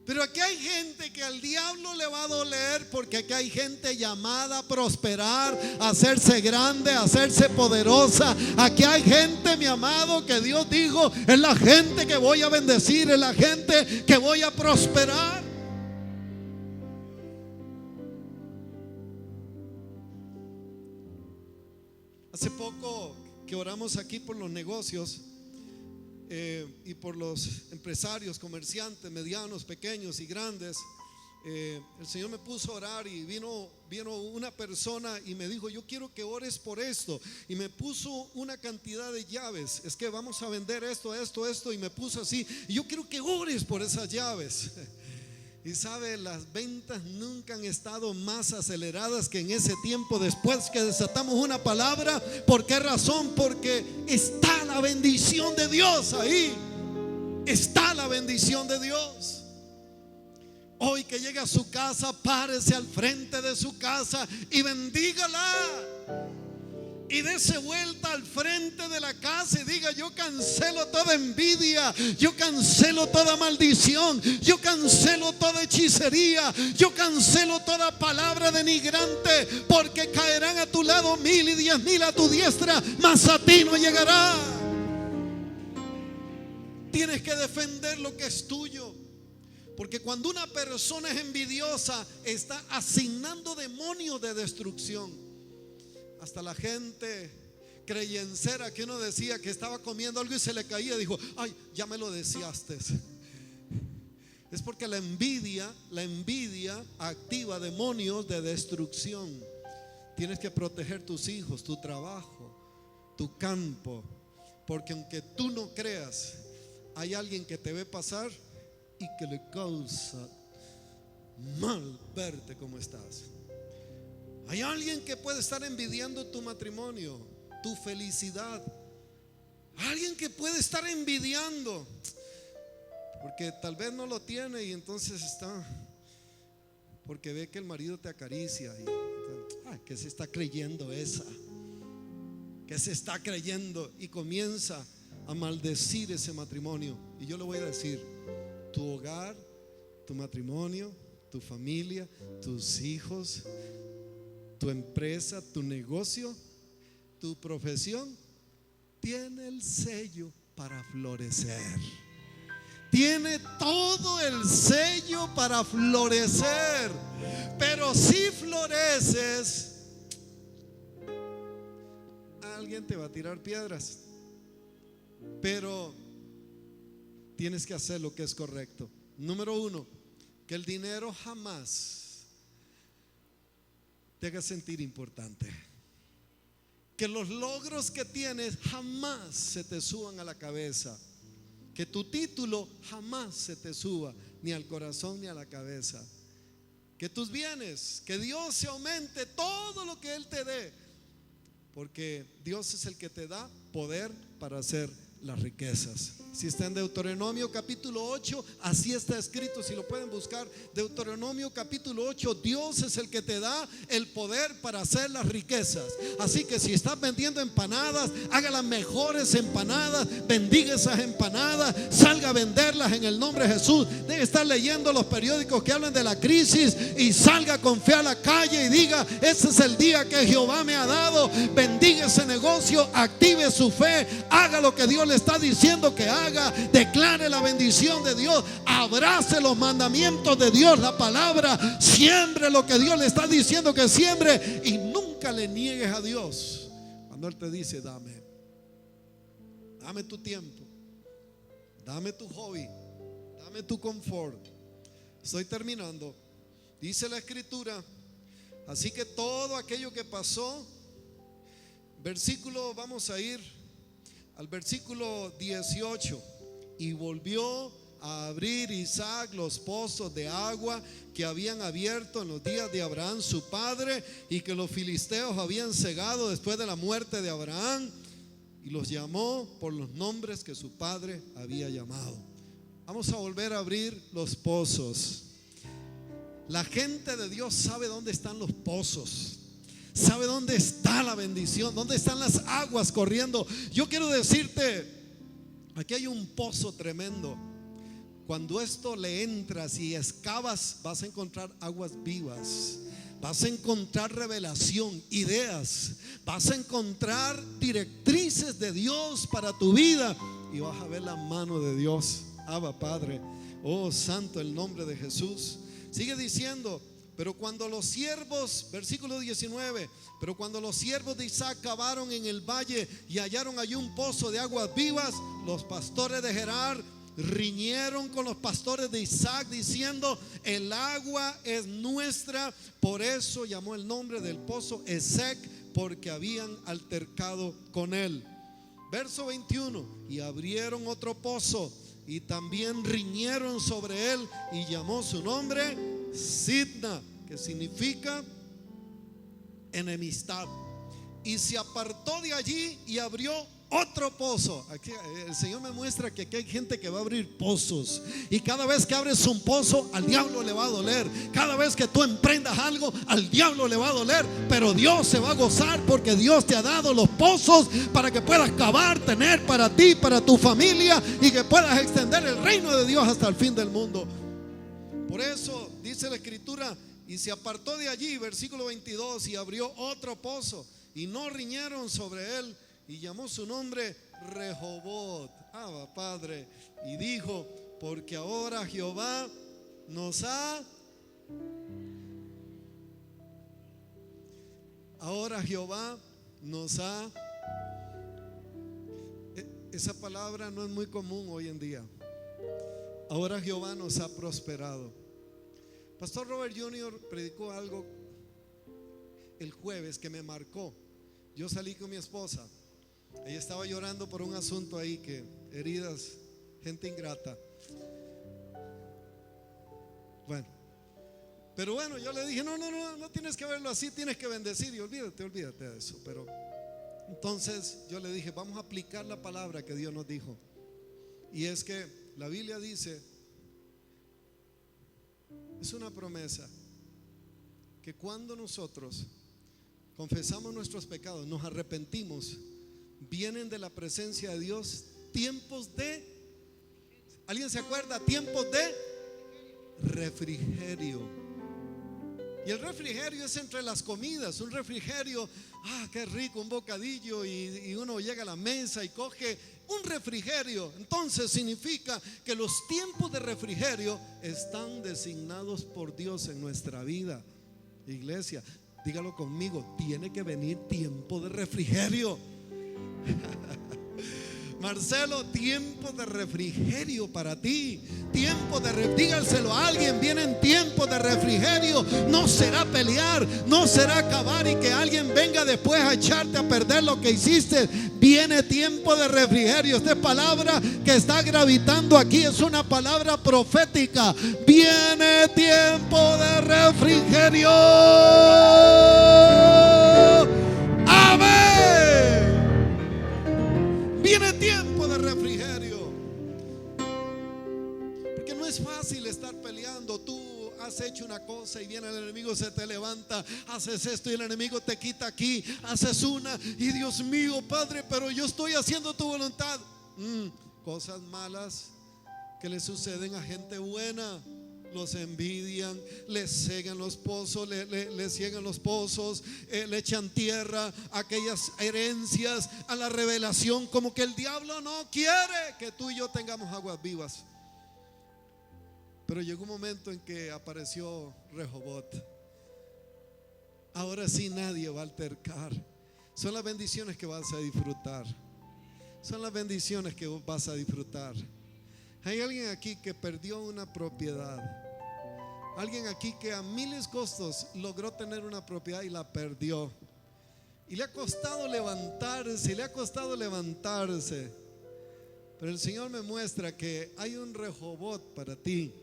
Pero aquí hay gente que al diablo le va a doler, porque aquí hay gente llamada a prosperar, a hacerse grande, a hacerse poderosa. Aquí hay gente, mi amado, que Dios dijo: es la gente que voy a bendecir, es la gente que voy a prosperar. Hace poco que oramos aquí por los negocios y por los empresarios, comerciantes, medianos, pequeños y grandes, el Señor me puso a orar y vino una persona y me dijo: yo quiero que ores por esto, y me puso una cantidad de llaves. Es que vamos a vender esto, y me puso así, y yo quiero que ores por esas llaves. Y sabe, las ventas nunca han estado más aceleradas que en ese tiempo, después que desatamos una palabra. ¿Por qué razón? Porque está la bendición de Dios ahí. Está la bendición de Dios. Hoy que llegue a su casa, párese al frente de su casa y bendígala. Y dése vuelta al frente de la casa y diga: yo cancelo toda envidia, yo cancelo toda maldición, yo cancelo toda hechicería, yo cancelo toda palabra denigrante, porque caerán a tu lado 1000 y 10,000 a tu diestra, mas a ti no llegará. Tienes que defender lo que es tuyo, porque cuando una persona es envidiosa, está asignando demonios de destrucción. Hasta la gente creyencera que uno decía que estaba comiendo algo y se le caía, dijo: ay, ya me lo deseaste. Es porque la envidia activa demonios de destrucción. Tienes que proteger tus hijos, tu trabajo, tu campo, porque aunque tú no creas, hay alguien que te ve pasar y que le causa mal verte como estás. Hay alguien que puede estar envidiando tu matrimonio, tu felicidad. Alguien que puede estar envidiando porque tal vez no lo tiene, y entonces está, porque ve que el marido te acaricia y ¿qué se está creyendo esa? ¿Qué se está creyendo? Y comienza a maldecir ese matrimonio. Y yo le voy a decir: tu hogar, tu matrimonio, tu familia, tus hijos, tu empresa, tu negocio, tu profesión tiene el sello para florecer. Tiene todo el sello para florecer. Pero si floreces, alguien te va a tirar piedras, pero tienes que hacer lo que es correcto. Número 1, que el dinero jamás te haga sentir importante. Que los logros que tienes jamás se te suban a la cabeza. Que tu título jamás se te suba ni al corazón ni a la cabeza. Que tus bienes, que Dios se aumente todo lo que Él te dé, porque Dios es el que te da poder para hacer las riquezas. Si está en Deuteronomio capítulo 8, así está escrito, si lo pueden buscar, Deuteronomio capítulo 8, Dios es el que te da el poder para hacer las riquezas. Así que si estás vendiendo empanadas, haga las mejores empanadas, bendiga esas empanadas, salga a venderlas en el nombre de Jesús. Debe estar leyendo los periódicos que hablan de la crisis y salga con fe a la calle y diga: ese es el día que Jehová me ha dado. Bendiga ese negocio, active su fe, haga lo que Dios le está diciendo que haga. Declare la bendición de Dios, abrace los mandamientos de Dios, la palabra, siembre lo que Dios le está diciendo que siembre, y nunca le niegues a Dios cuando Él te dice: dame tu tiempo, dame tu hobby, dame tu confort. Estoy terminando. Dice la escritura, así que todo aquello que pasó, vamos a ir al versículo 18. Y volvió a abrir Isaac los pozos de agua que habían abierto en los días de Abraham su padre, y que los filisteos habían cegado después de la muerte de Abraham, y los llamó por los nombres que su padre había llamado. Vamos a volver a abrir los pozos. La gente de Dios sabe dónde están los pozos, sabe dónde está la bendición, dónde están las aguas corriendo. Yo quiero decirte, aquí hay un pozo tremendo. Cuando esto le entras y excavas, vas a encontrar aguas vivas, vas a encontrar revelación, ideas, vas a encontrar directrices de Dios para tu vida, y vas a ver la mano de Dios. Abba Padre, oh santo el nombre de Jesús. Sigue diciendo, pero cuando los siervos, versículo 19, pero cuando los siervos de Isaac cavaron en el valle y hallaron allí un pozo de aguas vivas, los pastores de Gerar riñeron con los pastores de Isaac diciendo, el agua es nuestra. Por eso llamó el nombre del pozo Esek, porque habían altercado con él. Verso 21, y abrieron otro pozo y también riñeron sobre él, y llamó su nombre Sidna, que significa enemistad. Y se apartó de allí y abrió otro pozo. Aquí el Señor me muestra que aquí hay gente que va a abrir pozos, y cada vez que abres un pozo, al diablo le va a doler. Cada vez que tú emprendas algo, al diablo le va a doler, pero Dios se va a gozar, porque Dios te ha dado los pozos para que puedas cavar, tener para ti, para tu familia, y que puedas extender el reino de Dios hasta el fin del mundo. Por eso dice la escritura, y se apartó de allí, versículo 22, y abrió otro pozo, y no riñeron sobre él, y llamó su nombre Rehobot, Abba Padre, y dijo, porque ahora Jehová nos ha esa palabra no es muy común hoy en día. Ahora Jehová nos ha prosperado. Pastor Robert Jr. predicó algo el jueves que me marcó. Yo salí con mi esposa. Ella estaba llorando por un asunto ahí, que heridas, gente ingrata. Bueno, pero bueno, yo le dije, no tienes que verlo así, tienes que bendecir, y olvídate de eso. Pero entonces yo le dije, vamos a aplicar la palabra que Dios nos dijo. Y es que la Biblia dice, es una promesa, que cuando nosotros confesamos nuestros pecados, nos arrepentimos, vienen de la presencia de Dios tiempos de, ¿alguien se acuerda? Tiempos de refrigerio. Y el refrigerio es entre las comidas. Un refrigerio, qué rico, un bocadillo, y uno llega a la mesa y coge un refrigerio. Entonces significa que los tiempos de refrigerio están designados por Dios en nuestra vida. Iglesia, dígalo conmigo, tiene que venir tiempo de refrigerio. Marcelo, tiempo de refrigerio para ti. Tiempo de dígaselo a alguien, vienen tiempos de refrigerio. No será pelear, no será acabar y que alguien venga después a echarte a perder lo que hiciste. Viene tiempo de refrigerio. Esta palabra que está gravitando aquí es una palabra profética. Viene tiempo de refrigerio. Amén. Viene tiempo de refrigerio. Porque no es fácil estar peleando. Tú has hecho una cosa y viene el enemigo, se te levanta, haces esto y el enemigo te quita aquí, haces una y Dios mío, Padre, pero yo estoy haciendo tu voluntad. Cosas malas que le suceden a gente buena. Los envidian, les ciegan los pozos, le ciegan los pozos, le echan tierra a aquellas herencias, a la revelación, como que el diablo no quiere que tú y yo tengamos aguas vivas. Pero llegó un momento en que apareció Rehobot. Ahora sí nadie va a altercar. Son las bendiciones que vas a disfrutar. Son las bendiciones que vas a disfrutar. Hay alguien aquí que perdió una propiedad. Alguien aquí que a miles costos logró tener una propiedad y la perdió. Y le ha costado levantarse, le ha costado levantarse. Pero el Señor me muestra que hay un Rehobot para ti.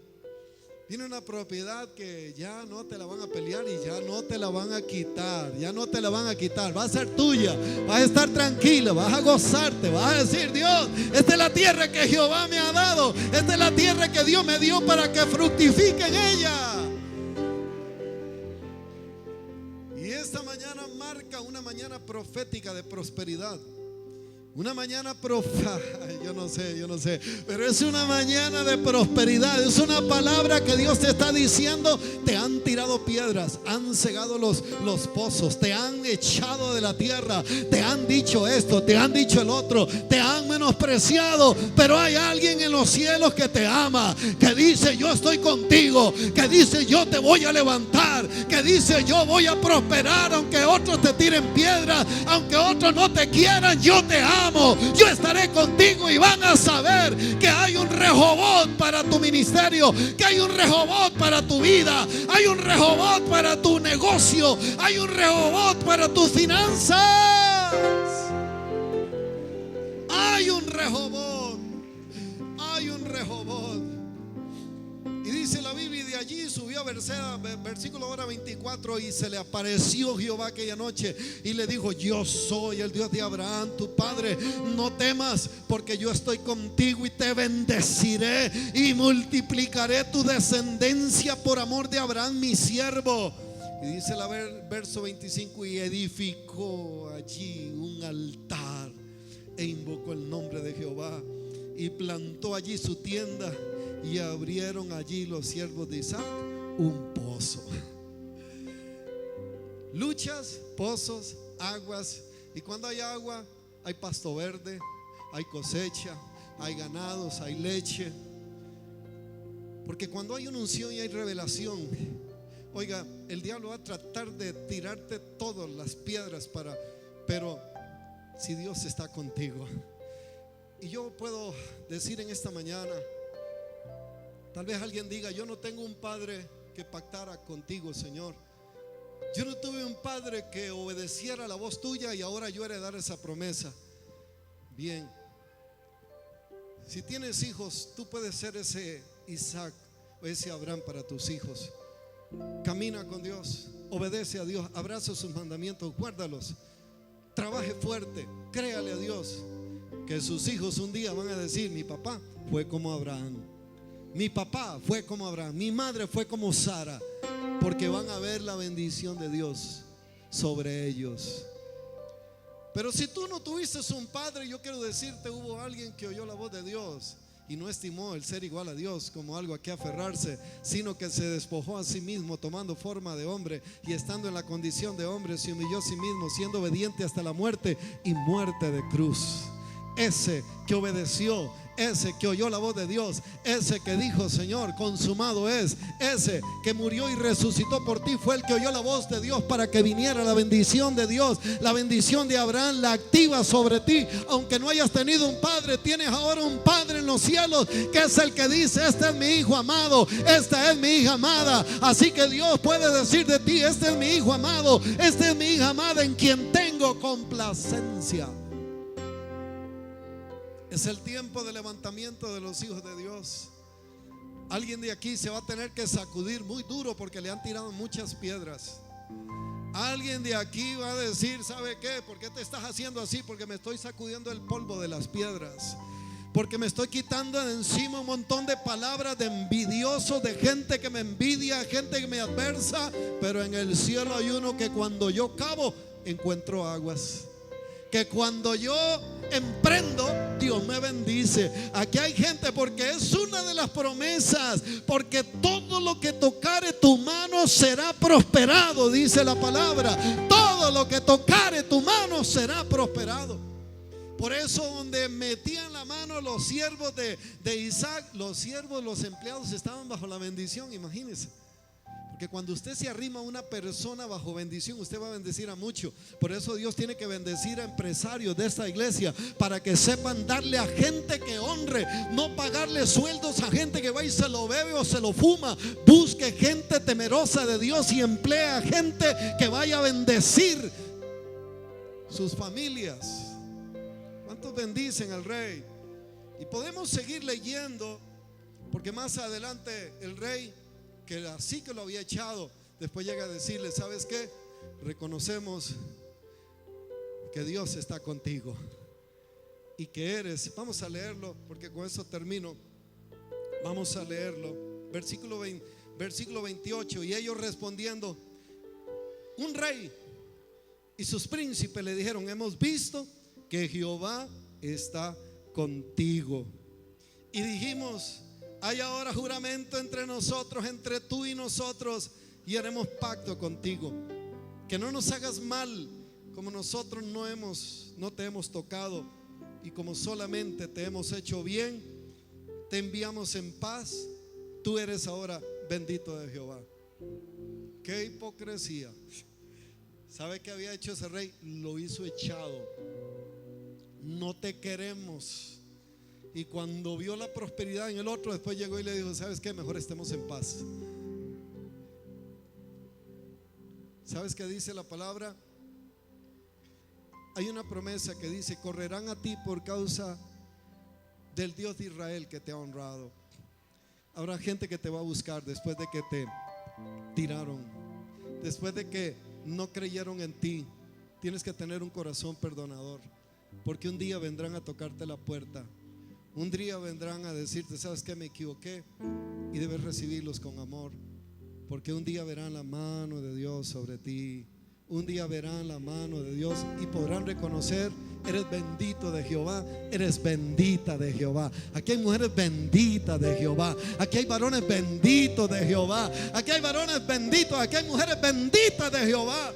Tiene una propiedad que ya no te la van a pelear y ya no te la van a quitar. Ya no te la van a quitar. Va a ser tuya. Vas a estar tranquilo. Vas a gozarte. Vas a decir: Dios, esta es la tierra que Jehová me ha dado. Esta es la tierra que Dios me dio para que fructifique en ella. Y esta mañana marca una mañana profética de prosperidad. Una mañana yo no sé, pero es una mañana de prosperidad. Es una palabra que Dios te está diciendo. Te han tirado piedras, han cegado los pozos, te han echado de la tierra, te han dicho esto, te han dicho el otro, te han menospreciado, pero hay alguien en los cielos que te ama, que dice: yo estoy contigo, que dice: yo te voy a levantar, que dice: yo voy a prosperar, aunque otros te tiren piedras, aunque otros no te quieran, yo te amo. Yo estaré contigo y van a saber que hay un Rehobot para tu ministerio, que hay un Rehobot para tu vida, hay un Rehobot para tu negocio, hay un Rehobot para tus finanzas. Hay un Rehobot, hay un Rehobot. Y dice la Biblia: y de allí subió a Berseba, versículo ahora 24, y se le apareció Jehová aquella noche y le dijo: yo soy el Dios de Abraham tu padre, no temas, porque yo estoy contigo y te bendeciré y multiplicaré tu descendencia por amor de Abraham mi siervo. Y dice el verso 25: y edificó allí un altar e invocó el nombre de Jehová y plantó allí su tienda. Y abrieron allí los siervos de Isaac un pozo. Luchas, pozos, aguas. Y cuando hay agua, hay pasto verde, hay cosecha, hay ganados, hay leche. Porque cuando hay una unción y hay revelación, oiga, el diablo va a tratar de tirarte todas las piedras pero si Dios está contigo. Y yo puedo decir en esta mañana, tal vez alguien diga: yo no tengo un padre que pactara contigo, Señor. Yo no tuve un padre que obedeciera la voz tuya y ahora yo heredar esa promesa. Bien, si tienes hijos, tú puedes ser ese Isaac o ese Abraham para tus hijos. Camina con Dios, obedece a Dios, abraza sus mandamientos, guárdalos, trabaje fuerte, créale a Dios, que sus hijos un día van a decir: mi papá fue como Abraham, mi papá fue como Abraham, mi madre fue como Sara, porque van a ver la bendición de Dios sobre ellos. Pero si tú no tuviste un padre, yo quiero decirte: hubo alguien que oyó la voz de Dios y no estimó el ser igual a Dios como algo a que aferrarse, sino que se despojó a sí mismo, tomando forma de hombre, y estando en la condición de hombre se humilló a sí mismo, siendo obediente hasta la muerte y muerte de cruz. Ese que obedeció, ese que oyó la voz de Dios, ese que dijo: Señor, consumado es, ese que murió y resucitó por ti, fue el que oyó la voz de Dios para que viniera la bendición de Dios. La bendición de Abraham la activa sobre ti. Aunque no hayas tenido un padre, tienes ahora un padre en los cielos, que es el que dice: este es mi hijo amado, esta es mi hija amada. Así que Dios puede decir de ti: este es mi hijo amado, esta es mi hija amada, en quien tengo complacencia. Es el tiempo de levantamiento de los hijos de Dios. Alguien de aquí se va a tener que sacudir muy duro porque le han tirado muchas piedras. Alguien de aquí va a decir: ¿sabe qué? ¿Por qué te estás haciendo así? Porque me estoy sacudiendo el polvo de las piedras, porque me estoy quitando de encima un montón de palabras de envidiosos, de gente que me envidia, gente que me adversa. Pero en el cielo hay uno que cuando yo cavo, encuentro aguas, que cuando yo emprendo, Dios me bendice. Aquí hay gente, porque es una de las promesas, porque todo lo que tocare tu mano será prosperado, dice la palabra. Todo lo que tocare tu mano será prosperado. Por eso donde metían la mano los siervos de Isaac, los siervos, los empleados estaban bajo la bendición, imagínense. Porque cuando usted se arrima a una persona bajo bendición, usted va a bendecir a mucho. Por eso Dios tiene que bendecir a empresarios de esta iglesia, para que sepan darle a gente que honre, no pagarle sueldos a gente que va y se lo bebe o se lo fuma. Busque gente temerosa de Dios y emplea gente que vaya a bendecir sus familias. ¿Cuántos bendicen al rey? Y podemos seguir leyendo, porque más adelante el rey, que así que lo había echado, después llega a decirle: ¿sabes qué? Reconocemos que Dios está contigo y que eres. Vamos a leerlo, porque con eso termino. Vamos a leerlo. Versículo 28. Y ellos respondiendo, un rey y sus príncipes le dijeron: hemos visto que Jehová está contigo. Y dijimos: hay ahora juramento entre nosotros, entre tú y nosotros, y haremos pacto contigo, que no nos hagas mal, como nosotros no te hemos tocado, y como solamente te hemos hecho bien, te enviamos en paz. Tú eres ahora bendito de Jehová. Qué hipocresía. ¿Sabe qué había hecho ese rey? Lo hizo echado. No te queremos. Y cuando vio la prosperidad en el otro, después llegó y le dijo: ¿sabes qué? Mejor estemos en paz. ¿Sabes qué dice la palabra? Hay una promesa que dice: correrán a ti por causa del Dios de Israel que te ha honrado. Habrá gente que te va a buscar después de que te tiraron, después de que no creyeron en ti. Tienes que tener un corazón perdonador, porque un día vendrán a tocarte la puerta. Un día vendrán a decirte: ¿sabes qué? Me equivoqué. Y debes recibirlos con amor, porque un día verán la mano de Dios sobre ti. Un día verán la mano de Dios y podrán reconocer: eres bendito de Jehová, eres bendita de Jehová. Aquí hay mujeres benditas de Jehová. Aquí hay varones benditos de Jehová. Aquí hay varones benditos. Aquí hay mujeres benditas de Jehová.